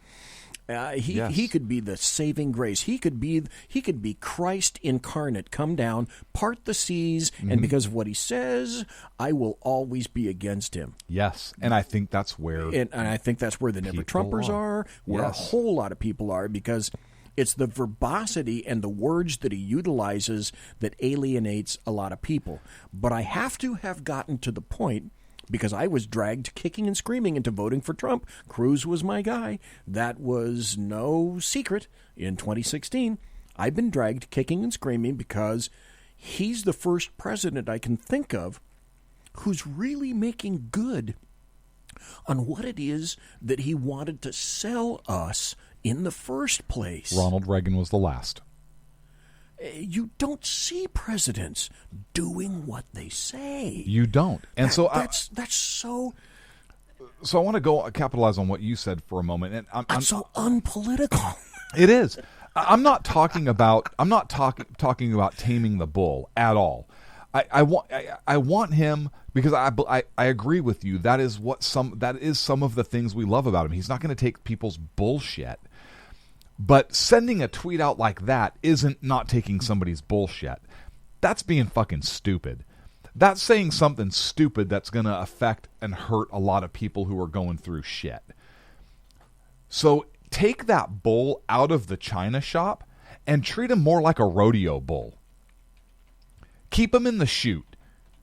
He could be the saving grace. He could be Christ incarnate, come down, part the seas, and because of what he says, I will always be against him. Yes, and I think that's where the Never Trumpers are, where a whole lot of people are, because it's the verbosity and the words that he utilizes that alienates a lot of people. But I have to have gotten to the point, because I was dragged kicking and screaming into voting for Trump. Cruz was my guy. That was no secret. In 2016, I've been dragged kicking and screaming because he's the first president I can think of who's really making good on what it is that he wanted to sell us in the first place. Ronald Reagan was the last. You don't see presidents doing what they say. You don't. And that's so... So I want to capitalize on what you said for a moment. And I'm so unpolitical. It is. I'm not talking about talking about taming the bull at all. I want him, because I agree with you. That is some of the things we love about him. He's not going to take people's bullshit. But sending a tweet out like that isn't not taking somebody's bullshit. That's being fucking stupid. That's saying something stupid that's going to affect and hurt a lot of people who are going through shit. So take that bull out of the china shop and treat him more like a rodeo bull. Keep him in the chute.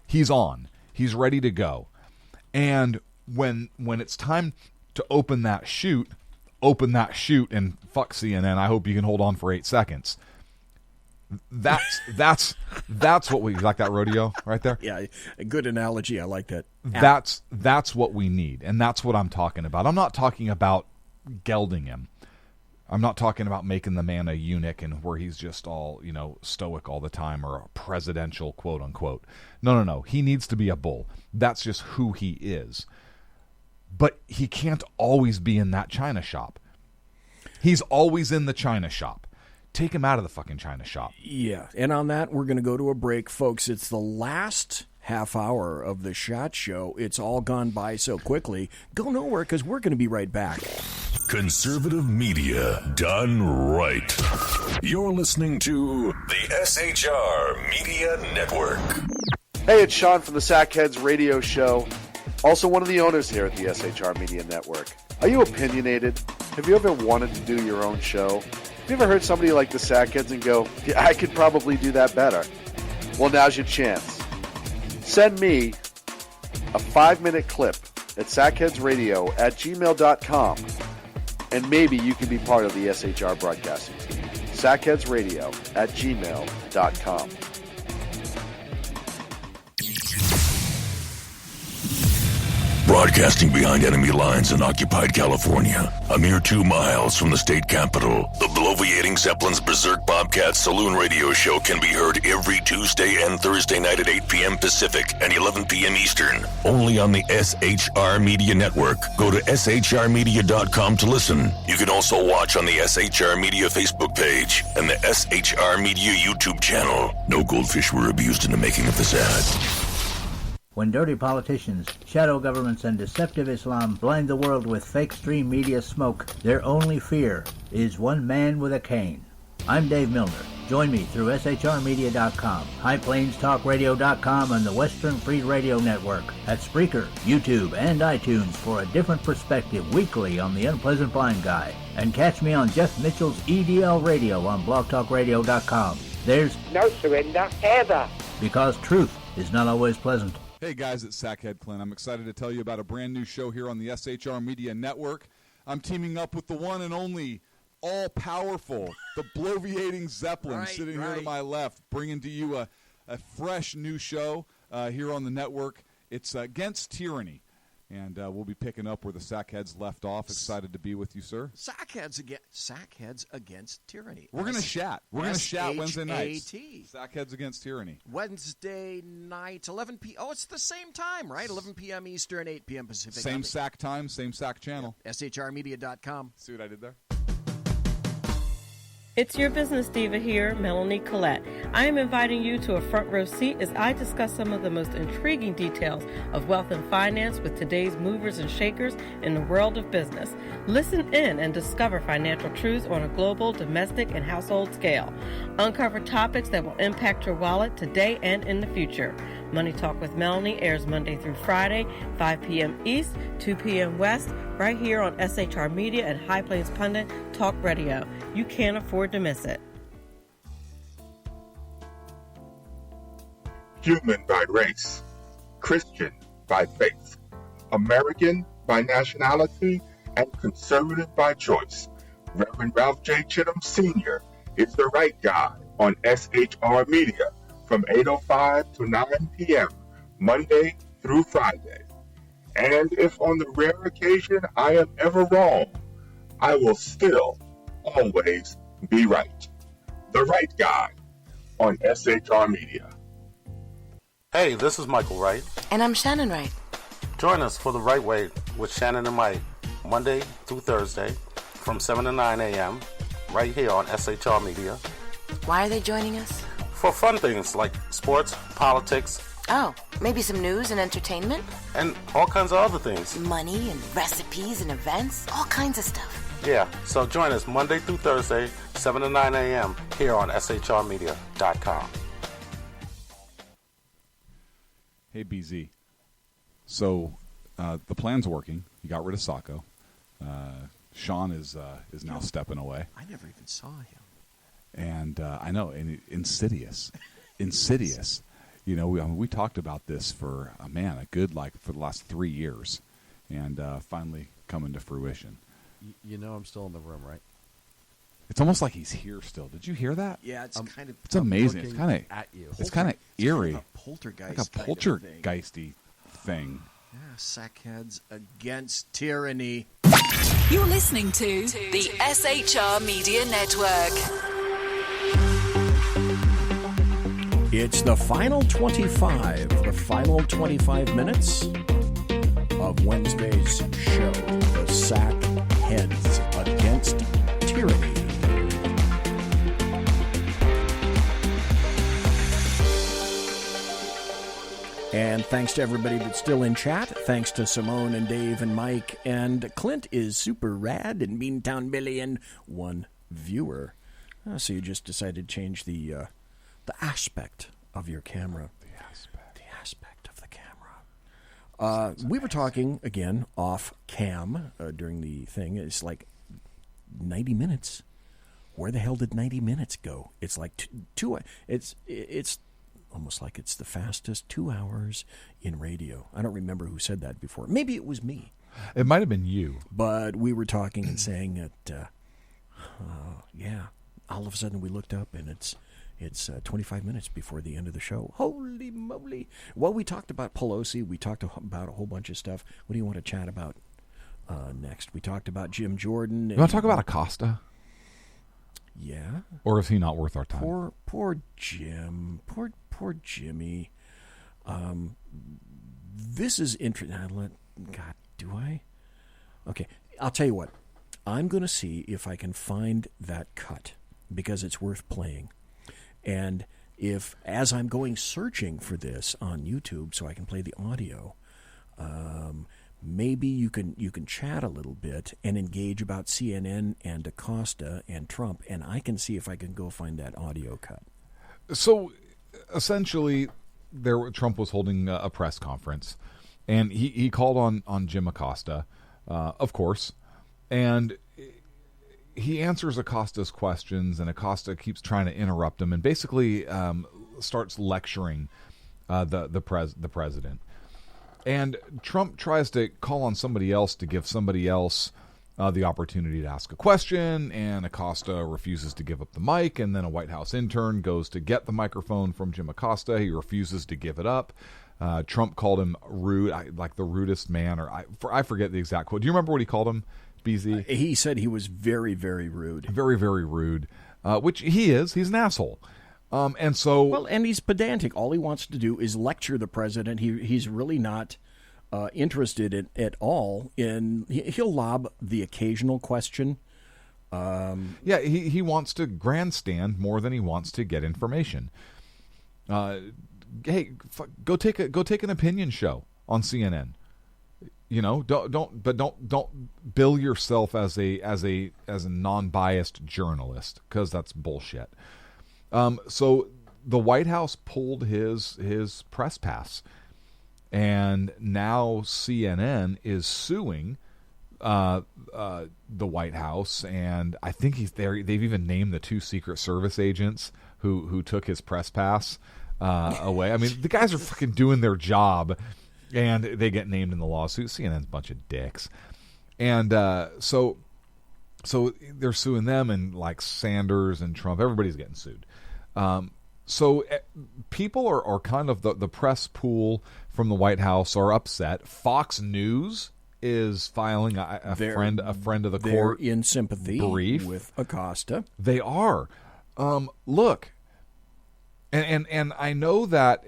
He's on. He's ready to go. And when it's time to open that chute and fuck CNN. I hope you can hold on for 8 seconds. That's what we like, that rodeo right there. Yeah, a good analogy. I like that. That's what we need, and that's what I'm talking about. I'm not talking about gelding him. I'm not talking about making the man a eunuch and where he's just all, stoic all the time, or a presidential quote unquote. No. He needs to be a bull. That's just who he is. But he can't always be in that china shop. He's always in the china shop. Take him out of the fucking china shop. Yeah, and on that, we're going to go to a break, folks. It's the last half hour of the SHOT Show. It's all gone by so quickly. Go nowhere, because we're going to be right back. Conservative media done right. You're listening to the SHR Media Network. Hey, it's Sean from the Sackheads Radio Show. Also one of the owners here at the SHR Media Network. Are you opinionated? Have you ever wanted to do your own show? Have you ever heard somebody like the Sackheads and go, yeah, I could probably do that better? Well, now's your chance. Send me a 5-minute clip at sackheadsradio@gmail.com, and maybe you can be part of the SHR broadcasting team. sackheadsradio@gmail.com. Broadcasting behind enemy lines in occupied California, a mere 2 miles from the state capital, the bloviating Zeppelin's Berserk Bobcat Saloon Radio Show can be heard every Tuesday and Thursday night at 8 p.m. Pacific and 11 p.m. Eastern, only on the SHR Media Network. Go to shrmedia.com to listen. You can also watch on the SHR Media Facebook page and the SHR Media YouTube channel. No goldfish were abused in the making of this ad. When dirty politicians, shadow governments, and deceptive Islam blind the world with fake stream media smoke, their only fear is one man with a cane. I'm Dave Milner. Join me through shrmedia.com, highplanestalkradio.com, and the Western Free Radio Network at Spreaker, YouTube, and iTunes for a different perspective weekly on the Unpleasant Blind Guy. And catch me on Jeff Mitchell's EDL Radio on blogtalkradio.com. There's no surrender ever. Because truth is not always pleasant. Hey guys, it's Sackhead Clint. I'm excited to tell you about a brand new show here on the SHR Media Network. I'm teaming up with the one and only all-powerful, the bloviating Zeppelin, sitting here to my left, bringing to you a fresh new show here on the network. It's Against Tyranny, and we'll be picking up where the Sackheads left off. Excited to be with you, sir. Sackheads Against Tyranny. We're going to chat. We're going to chat Wednesday nights. Sackheads Against Tyranny. Wednesday night, 11 p.m. Oh, it's the same time, right? 11 p.m. Eastern, 8 p.m. Pacific. Same SAC time, same SAC channel. Yeah. shrmedia.com. See what I did there? It's your business diva here, Melanie Collette. I am inviting you to a front row seat as I discuss some of the most intriguing details of wealth and finance with today's movers and shakers in the world of business. Listen in and discover financial truths on a global, domestic, and household scale. Uncover topics that will impact your wallet today and in the future. Money Talk with Melanie airs Monday through Friday, 5 p.m. East, 2 p.m. West, right here on SHR Media and High Plains Pundit Talk Radio. You can't afford to miss it. Human by race, Christian by faith, American by nationality, and conservative by choice. Reverend Ralph J. Chittum Sr. is the right guy on SHR Media from 8:05 to 9 p.m. Monday through Friday. And if on the rare occasion I am ever wrong, I will still always be right. The right guy on SHR Media. Hey, this is Michael Wright. And I'm Shannon Wright. Join us for The Right Way with Shannon and Mike, Monday through Thursday from 7 to 9 a.m. right here on SHR Media. Why are they joining us? For fun things like sports, politics. Oh, maybe some news and entertainment? And all kinds of other things. Money and recipes and events, all kinds of stuff. Yeah, so join us Monday through Thursday, 7 to 9 a.m. here on shrmedia.com. Hey, BZ. So the plan's working. You got rid of Sacco. Sean is now stepping away. I never even saw him. And I know, and insidious. You know, we talked about this for for the last 3 years, and finally coming to fruition. You know I'm still in the room, right? It's almost like he's here still. Did you hear that? Yeah, it's kind of. It's amazing. It's kind of at you. It's kind of eerie. Kind of a poltergeist. Like a poltergeisty thing. Yeah, Sackheads Against Tyranny. You're listening to the SHR Media Network. It's the final 25 minutes of Wednesday's show, the Sackheads Against Tyranny. And thanks to everybody that's still in chat. Thanks to Simone and Dave and Mike. And Clint is super rad and Beantown Billy and one viewer. So you just decided to change the aspect of your camera. The aspect of the camera. We were talking, again, off cam during the thing. It's like 90 minutes. Where the hell did 90 minutes go? It's like it's almost like it's the fastest 2 hours in radio. I don't remember who said that before. Maybe it was me. It might have been you. But we were talking and saying that, all of a sudden we looked up and it's 25 minutes before the end of the show. Holy moly. Well, we talked about Pelosi. We talked about a whole bunch of stuff. What do you want to chat about next? We talked about Jim Jordan. You want to talk about Acosta? Yeah. Or is he not worth our time? Poor Jim. Poor Jimmy. This is interesting. God, do I? Okay, I'll tell you what. I'm going to see if I can find that cut because it's worth playing. And if, as I'm going searching for this on YouTube so I can play the audio, maybe you can chat a little bit and engage about CNN and Acosta and Trump, and I can see if I can go find that audio cut. So, essentially, Trump was holding a press conference, and he called on Jim Acosta, of course, and he answers Acosta's questions, and Acosta keeps trying to interrupt him, and basically starts lecturing the president. And Trump tries to call on somebody else to give somebody else the opportunity to ask a question, and Acosta refuses to give up the mic, and then a White House intern goes to get the microphone from Jim Acosta. He refuses to give it up. Trump called him rude, like the rudest man, or I forget the exact quote. Do you remember what he called him, BZ? He said he was very, very rude. Very, very rude, which he is. He's an asshole. And he's pedantic. All he wants to do is lecture the president. He's really not interested at all in. He'll lob the occasional question. He wants to grandstand more than he wants to get information. Hey, go take an opinion show on CNN. You know, don't bill yourself as a non-biased journalist, because that's bullshit. So the White House pulled his press pass, and now CNN is suing the White House, and I think they've even named the 2 Secret Service agents who took his press pass away. I mean, the guys are fucking doing their job, and they get named in the lawsuit. CNN's a bunch of dicks, and so they're suing them, and like Sanders and Trump, everybody's getting sued. So people are kind of the press pool from the White House are upset. Fox News is filing a friend of the court. They're in sympathy brief with Acosta. They are. Look, and I know that,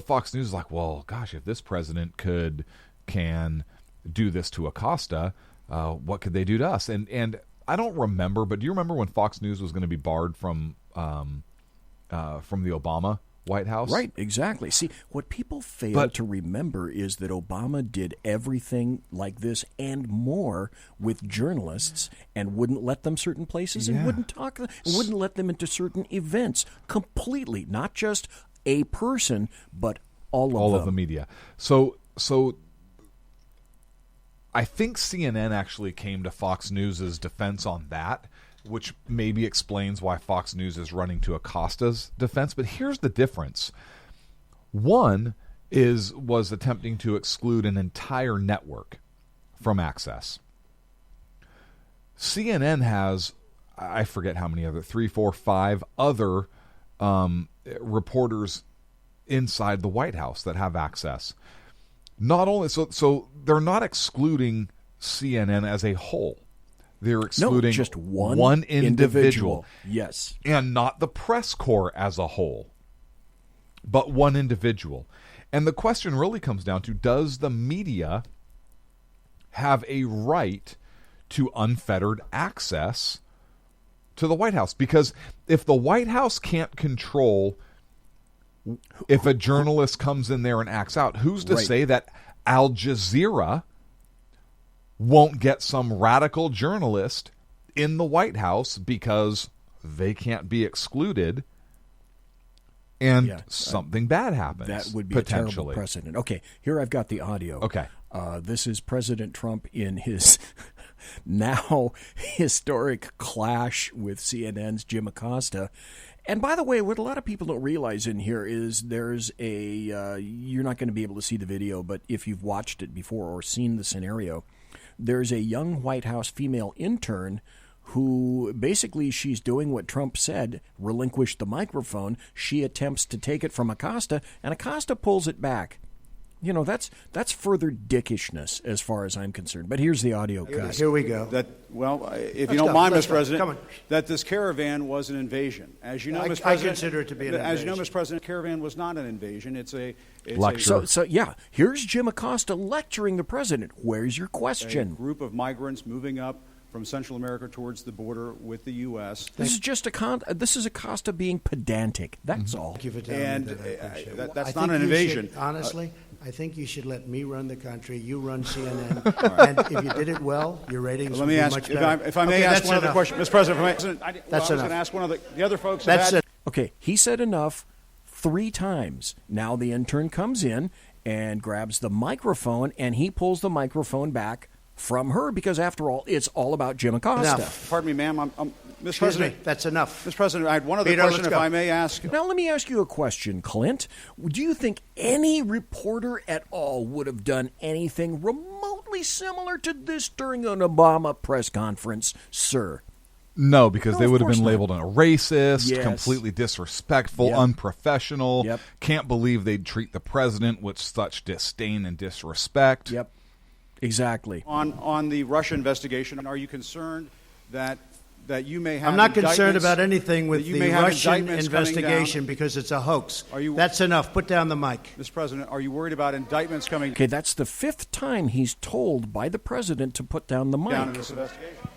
Fox News is like, well, gosh, if this president can do this to Acosta, what could they do to us? And I don't remember, but do you remember when Fox News was going to be barred from the Obama White House? Right, exactly. See, what people fail to remember is that Obama did everything like this and more with journalists, and wouldn't let them certain places, and wouldn't let them into certain events completely. Not just a person, but all of the media. So I think CNN actually came to Fox News' defense on that, which maybe explains why Fox News is running to Acosta's defense. But here's the difference. One was attempting to exclude an entire network from access. CNN has, I forget how many other, 3, 4, 5 other reporters inside the White House that have access. Not only so they're not excluding CNN as a whole. They're excluding just one individual. Yes. And not the press corps as a whole, but one individual. And the question really comes down to, does the media have a right to unfettered access to the White House? Because if the White House can't control if a journalist comes in there and acts out, who's to say that Al Jazeera won't get some radical journalist in the White House because they can't be excluded and something bad happens? That would be a terrible precedent. Okay, here I've got the audio. Okay. This is President Trump in his now historic clash with CNN's Jim Acosta. And by the way, what a lot of people don't realize in here is there's you're not going to be able to see the video, but if you've watched it before or seen the scenario, there's a young White House female intern who basically she's doing what Trump said, relinquish the microphone. She attempts to take it from Acosta, and Acosta pulls it back. You know, that's further dickishness as far as I'm concerned. But here's the audio cut. Here we go. If you don't mind, Mr. President, that this caravan was an invasion. As you know, Mr. President, I consider it to be an invasion. As you know, Mr. President, caravan was not an invasion. It's a lecture. So yeah, here's Jim Acosta lecturing the president. Where's your question? A group of migrants moving up from Central America towards the border with the U.S. This is just this is Acosta being pedantic. That's all. Thank you for telling me that. That's not an invasion. Honestly, I think you should let me run the country. You run CNN, and if you did it well, your ratings would be much better. If I may ask one other question, Mr. President. I was going to ask one of the other folks. Okay, he said enough 3 times. Now the intern comes in and grabs the microphone, and he pulls the microphone back from her because, after all, it's all about Jim Acosta. Enough. Pardon me, ma'am. Mr. President, that's enough. Mr. President, I had one other question, if I may ask. Now, let me ask you a question, Clint. Do you think any reporter at all would have done anything remotely similar to this during an Obama press conference, sir? No, because they would have been not. labeled a racist, Yes. completely disrespectful, Yep. unprofessional. Yep. Can't believe they'd treat the president with such disdain and disrespect. Yep, exactly. On the Russia investigation, are you concerned that you may have I'm not concerned indictments- about anything with that you the may have Russian indictments coming investigation down? because it's a hoax. That's enough. Put down the mic. Mr. President, are you worried about indictments coming Okay, that's the 5th time he's told by the president to put down the mic. down in this investigation?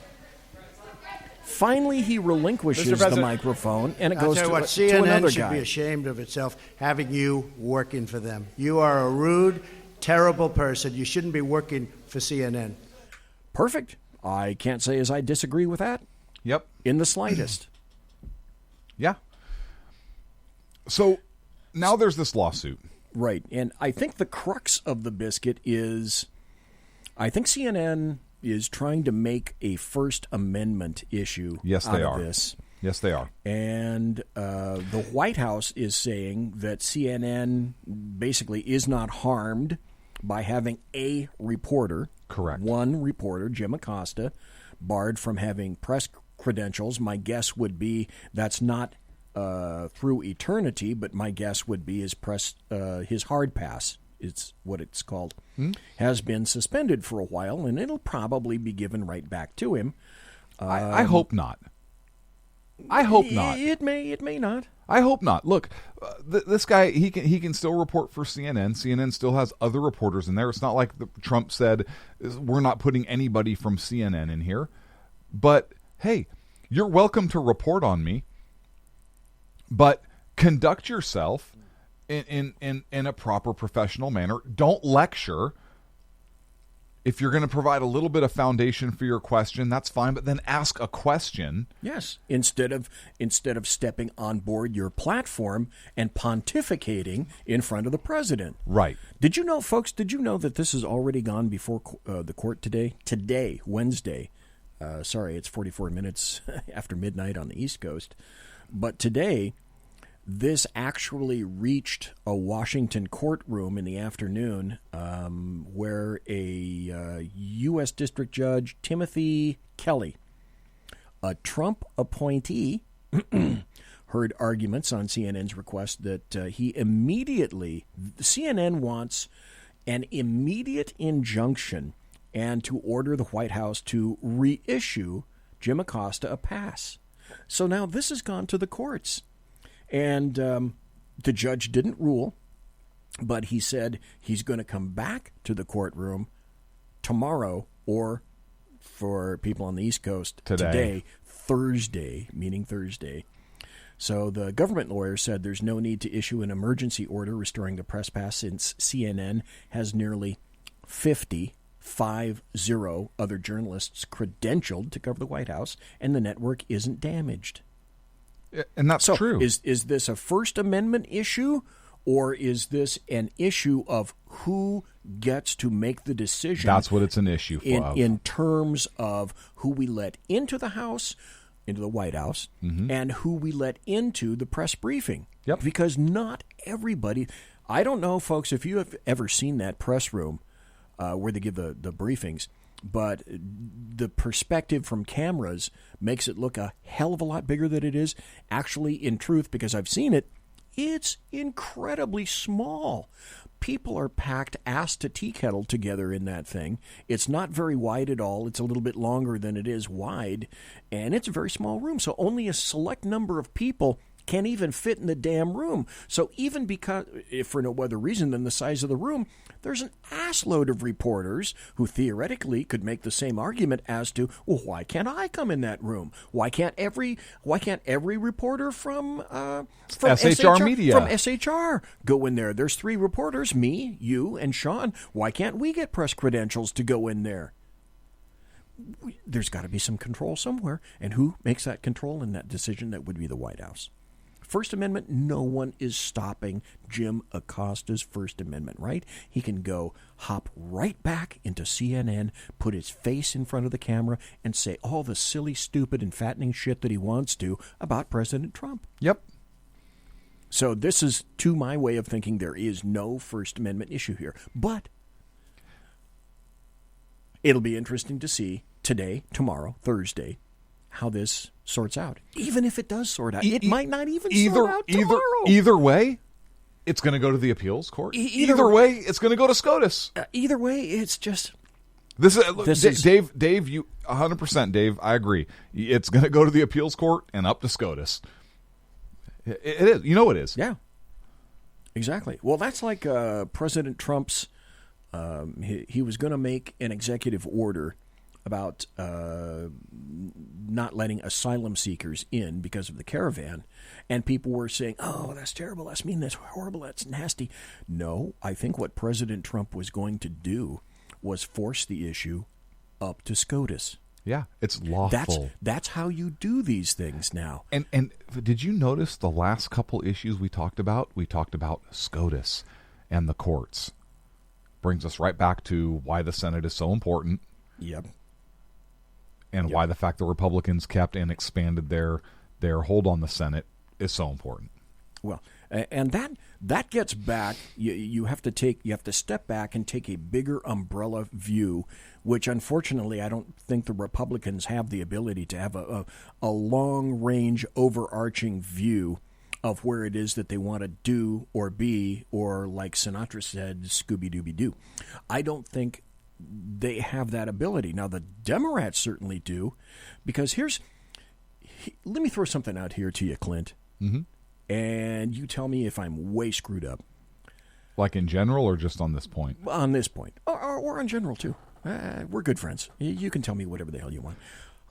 Finally, he relinquishes the microphone, and it I'll goes tell you what, to another CNN should guy. be ashamed of itself having you working for them. You are a rude, terrible person. You shouldn't be working for CNN. Perfect. I can't say as I disagree with that. Yep. In the slightest. Yeah. So now there's this lawsuit. Right. And I think the crux of the biscuit is I think CNN is trying to make a First Amendment issue out of this. Yes, they are. And the White House is saying that CNN basically is not harmed by having a reporter. Correct. One reporter, Jim Acosta, barred from having press credentials. My guess would be that's not through eternity, but my guess would be his hard pass. It's what it's called. Has been suspended for a while, and it'll probably be given right back to him. I hope not. I hope not. It may not. I hope not. Look, this guy, he can still report for CNN. CNN still has other reporters in there. It's not like Trump said, we're not putting anybody from CNN in here. But, hey, you're welcome to report on me, but conduct yourself in a proper professional manner. Don't lecture. If you're going to provide a little bit of foundation for your question, that's fine, but then ask a question. Yes, instead of stepping on board your platform and pontificating in front of the president. Right. Did you know, folks, that this has already gone before the court today? Today, Wednesday. Sorry, it's 44 minutes after midnight on the East Coast. But today, this actually reached a Washington courtroom in the afternoon where a U.S. District Judge, Timothy Kelly, a Trump appointee, heard arguments on CNN's request that CNN wants an immediate injunction and to order the White House to reissue Jim Acosta a pass. So now this has gone to the courts. And the judge didn't rule, but he said he's going to come back to the courtroom tomorrow, or for people on the East Coast, today, Thursday, meaning Thursday. So the government lawyer said there's no need to issue an emergency order restoring the press pass since CNN has nearly 50 other journalists credentialed to cover the White House, and the network isn't damaged. And that's true. Is this a First Amendment issue, Or is this an issue of who gets to make the decision? That's what it's an issue for. In terms of who we let into the House, into the White House, and who we let into the press briefing. Yep. Because not everybody... I don't know, folks, if you have ever seen that press room where they give the briefings, but the perspective from cameras makes it look a hell of a lot bigger than it is. Actually, in truth, because I've seen it, it's incredibly small. People are packed ass to tea kettle together in that thing. It's not very wide at all. It's a little bit longer than it is wide, and it's a very small room. So only a select number of people can't even fit in the damn room. So even because, if for no other reason than the size of the room, there's an assload of reporters who theoretically could make the same argument as to, well, why can't I come in that room? Why can't every reporter from SHR Media, from SHR go in there? There's 3 reporters, me, you, and Sean. Why can't we get press credentials to go in there? There's got to be some control somewhere, and who makes that control and that decision? That would be the White House. First Amendment, no one is stopping Jim Acosta's First Amendment right. He can go hop right back into CNN, put his face in front of the camera, and say all the silly, stupid, and fattening shit that he wants to about President Trump. Yep. So this is, to my way of thinking, there is no First Amendment issue here. But it'll be interesting to see today, tomorrow, Thursday, how this sorts out. Even if it does sort out. It might not even sort out tomorrow. Either way, it's going to go to the appeals court. Either way, it's going to go to SCOTUS. Either way, it's just... This is Dave, you 100%, Dave, I agree. It's going to go to the appeals court and up to SCOTUS. It is. You know it is. Yeah. Exactly. Well, that's like President Trump's... he was going to make an executive order about not letting asylum seekers in because of the caravan, and people were saying, oh, that's terrible, that's mean, that's horrible, that's nasty. No, I think what President Trump was going to do was force the issue up to SCOTUS. Yeah, it's lawful. That's how you do these things now. And did you notice the last couple issues we talked about? We talked about SCOTUS and the courts. Brings us right back to why the Senate is so important. Yep. And why the fact the Republicans kept and expanded their hold on the Senate is so important. Well, and that gets back. You have to step back and take a bigger umbrella view, which unfortunately I don't think the Republicans have the ability to have a long range overarching view of where it is that they want to do or be, or like Sinatra said, Scooby-Dooby-Doo. I don't think they have that ability. Now, the Democrats certainly do, because let me throw something out here to you, Clint, and you tell me if I'm way screwed up. Like in general or just on this point? On this point. Or in general, too. We're good friends. You can tell me whatever the hell you want.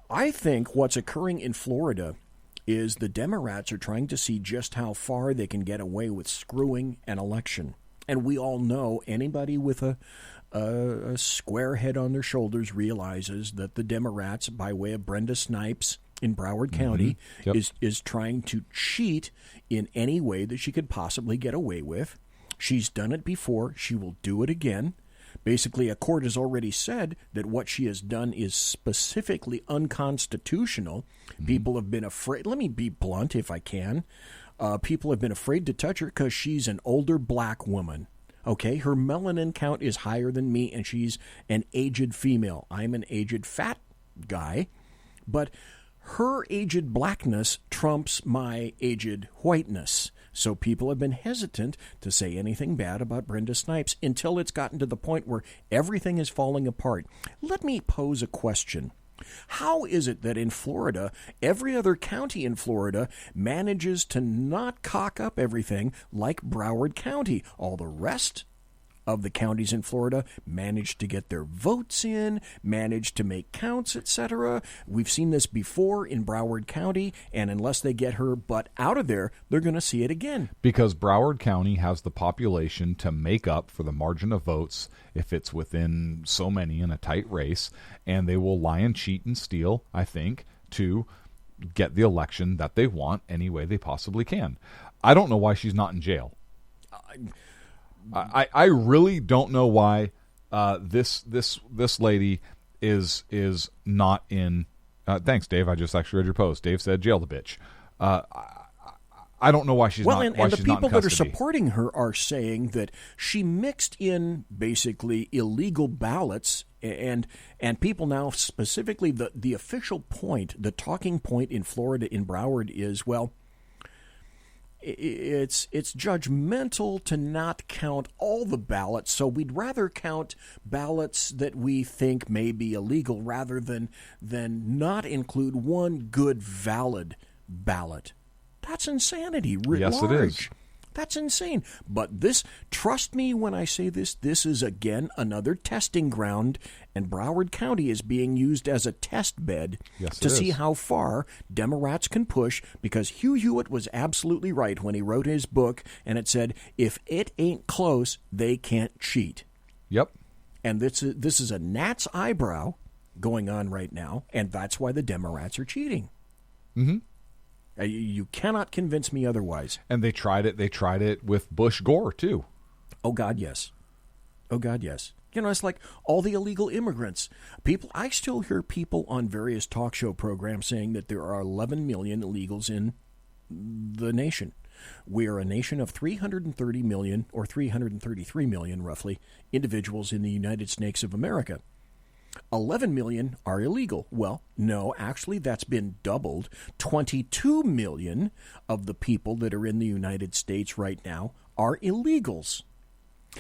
I think what's occurring in Florida is the Democrats are trying to see just how far they can get away with screwing an election. And we all know anybody with a square head on their shoulders realizes that the Democrats, by way of Brenda Snipes in Broward County, is trying to cheat in any way that she could possibly get away with. She's done it before. She will do it again. Basically, a court has already said that what she has done is specifically unconstitutional. People have been afraid. Let me be blunt if I can. People have been afraid to touch her because she's an older black woman. Okay, her melanin count is higher than me, and she's an aged female. I'm an aged fat guy, but her aged blackness trumps my aged whiteness. So people have been hesitant to say anything bad about Brenda Snipes until it's gotten to the point where everything is falling apart. Let me pose a question. How is it that in Florida, every other county in Florida manages to not cock up everything like Broward County? All the rest of the counties in Florida managed to get their votes in, managed to make counts, etc. We've seen this before in Broward County, and unless they get her butt out of there, they're going to see it again. Because Broward County has the population to make up for the margin of votes if it's within so many in a tight race, and they will lie and cheat and steal, I think, to get the election that they want any way they possibly can. I don't know why she's not in jail. I really don't know why this lady is not in. Thanks, Dave. I just actually read your post. Dave said, "Jail the bitch." I don't know why she's not. And the people that are supporting her are saying that she mixed in basically illegal ballots, and people now, specifically the official point, the talking point in Florida, in Broward, is, well, it's judgmental to not count all the ballots, so we'd rather count ballots that we think may be illegal rather than not include one good valid ballot. That's insanity, writ large. Yes, it is. That's insane. But this, trust me when I say this is, again, another testing ground, and Broward County is being used as a test bed to see how far Democrats can push, because Hugh Hewitt was absolutely right when he wrote his book, and it said, if it ain't close, they can't cheat. Yep. And this is a gnat's eyebrow going on right now, and that's why the Democrats are cheating. Mm-hmm. You cannot convince me otherwise. And they tried it. They tried it with Bush Gore too. Oh God, yes. Oh God, yes. You know, it's like all the illegal immigrants. I still hear people on various talk show programs saying that there are 11 million illegals in the nation. We are a nation of 330 million, or 333 million, roughly, individuals in the United States of America. 11 million are illegal. Well, no, actually that's been doubled. 22 million of the people that are in the United States right now are illegals.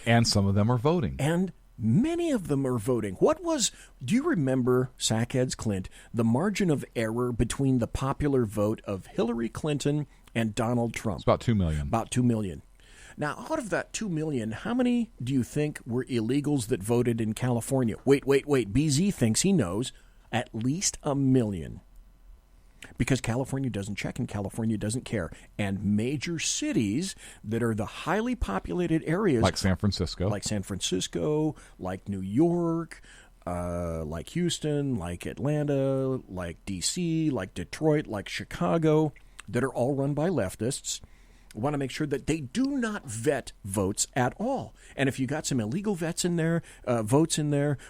And some of them are voting. And many of them are voting. Do you remember, Sackheads Clint, the margin of error between the popular vote of Hillary Clinton and Donald Trump? It's about 2 million. About 2 million. Now, out of that 2 million, how many do you think were illegals that voted in California? Wait. BZ thinks he knows. At least 1 million. Because California doesn't check and California doesn't care. And major cities that are the highly populated areas. Like San Francisco. Like New York, like Houston, like Atlanta, like D.C., like Detroit, like Chicago, that are all run by leftists. Want to make sure that they do not vet votes at all. And if you got some illegal votes in there,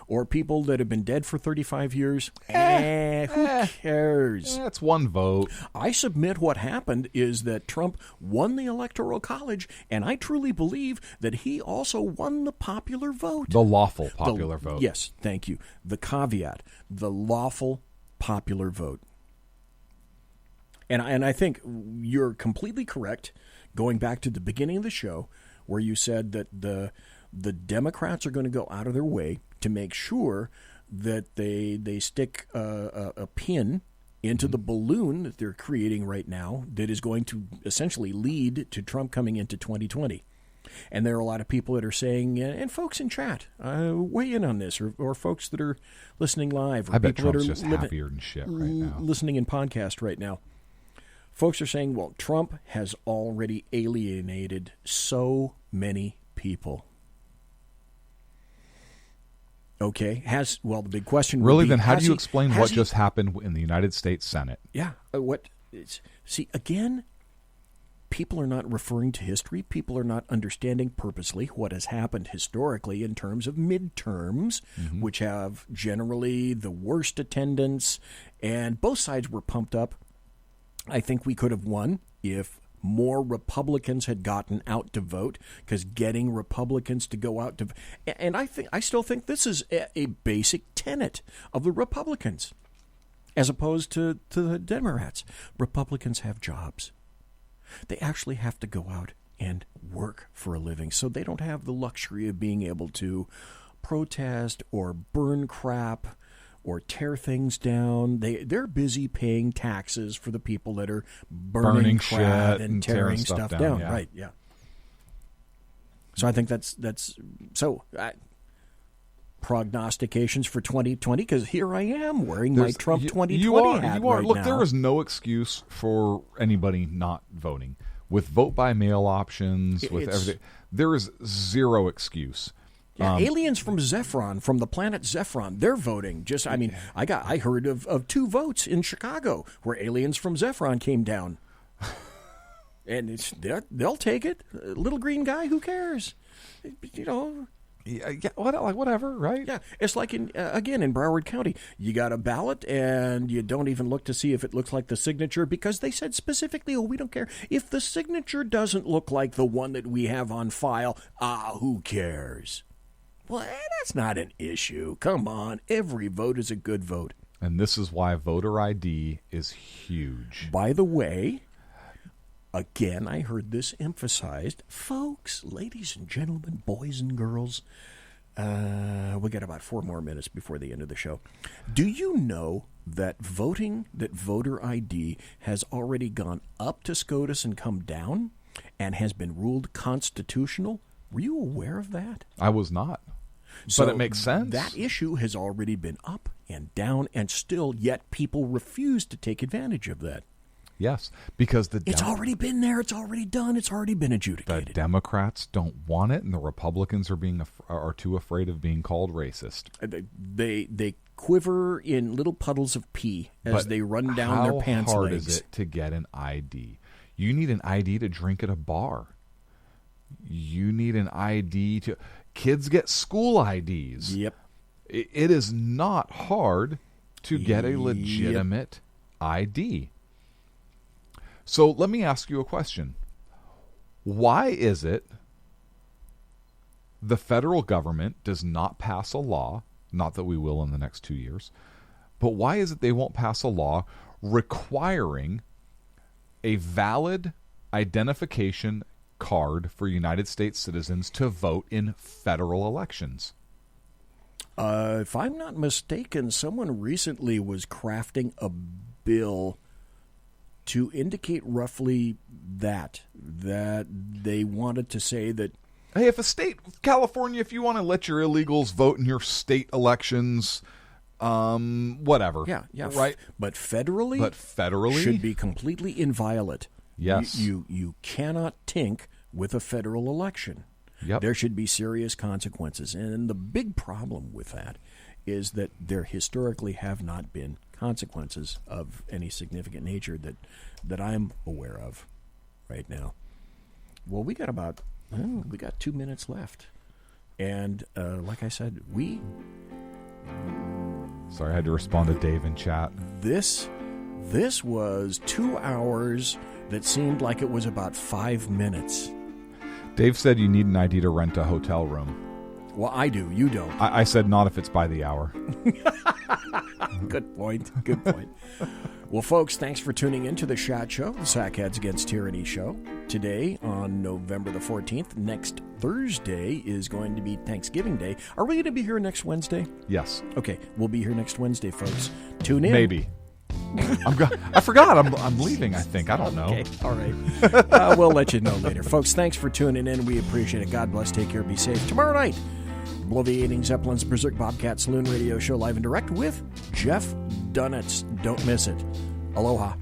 or people that have been dead for 35 years, who cares? That's one vote. I submit what happened is that Trump won the Electoral College, and I truly believe that he also won the popular vote. The lawful popular vote. Yes, thank you. The caveat, the lawful popular vote. And I think you're completely correct, going back to the beginning of the show, where you said that the Democrats are going to go out of their way to make sure that they stick a pin into the balloon that they're creating right now that is going to essentially lead to Trump coming into 2020. And there are a lot of people that are saying, and folks in chat, weigh in on this, or folks that are listening live, or I bet people Trump's that are just happier than shit right now. Listening in podcast right now. Folks are saying, well, Trump has already alienated so many people. Okay. The big question really, would be, then how do you explain what just happened in the United States Senate? Yeah. See, again, people are not referring to history. People are not understanding purposely what has happened historically in terms of midterms, which have generally the worst attendance, and both sides were pumped up. I think we could have won if more Republicans had gotten out to vote, because getting Republicans to go out to, and I still think this is a basic tenet of the Republicans, as opposed to the Democrats. Republicans have jobs. They actually have to go out and work for a living, so they don't have the luxury of being able to protest or burn crap or tear things down. They're busy paying taxes for the people that are burning crap and tearing stuff down. Yeah. Right, yeah. So I think that's so. Prognostications for 2020, because here I am wearing my Trump 2020 hat right look, now. there is no excuse for anybody not voting. With vote by mail options, with everything, there is zero excuse. Yeah, aliens from Zephron, from the planet Zephron, they're voting. I heard of 2 votes in Chicago where aliens from Zephron came down. And they'll take it. Little green guy, who cares? You know. Yeah, whatever, right? Yeah, it's like in Broward County, you got a ballot and you don't even look to see if it looks like the signature because they said specifically, we don't care. If the signature doesn't look like the one that we have on file, who cares? Well, that's not an issue. Come on, every vote is a good vote. And this is why voter ID is huge. By the way, again, I heard this emphasized. Folks, ladies and gentlemen, boys and girls, we got about 4 more minutes before the end of the show. Do you know that voter ID has already gone up to SCOTUS and come down and has been ruled constitutional? Were you aware of that? I was not. But it makes sense. That issue has already been up and down and still, yet people refuse to take advantage of that. Yes, because it's already been there. It's already done. It's already been adjudicated. The Democrats don't want it, and the Republicans are too afraid of being called racist. They quiver in little puddles of pee as they run down their pants How hard legs. is it to get an ID? You need an ID to drink at a bar. You need an ID to... Kids get school IDs. Yep. It is not hard to get a legitimate ID. So let me ask you a question. Why is it the federal government does not pass a law, not that we will in the next 2 years, but why is it they won't pass a law requiring a valid identification card for United States citizens to vote in federal elections? If I'm not mistaken, someone recently was crafting a bill to indicate roughly that they wanted to say that, hey, if a state, California, if you want to let your illegals vote in your state elections, whatever. Yeah, right. But federally should be completely inviolate. Yes. You cannot tink with a federal election. Yep. There should be serious consequences. And the big problem with that is that there historically have not been consequences of any significant nature that I'm aware of right now. Well, we got 2 minutes left. And like I said, Sorry, I had to respond to Dave in chat. This was 2 hours that seemed like it was about 5 minutes. Dave said you need an ID to rent a hotel room. Well, I do. You don't. I said not if it's by the hour. Good point. Well, folks, thanks for tuning in to the Shot Show, the Sackheads Against Tyranny show. Today, on November the 14th, next Thursday is going to be Thanksgiving Day. Are we going to be here next Wednesday? Yes. Okay, we'll be here next Wednesday, folks. Tune in. Maybe. I forgot. I'm leaving, I think. I don't know. Okay, all right. We'll let you know later. Folks, thanks for tuning in. We appreciate it. God bless. Take care. Be safe. Tomorrow night, Bloviating Zeppelin's Berserk Bobcat Saloon Radio Show live and direct with Jeff Dunitz. Don't miss it. Aloha.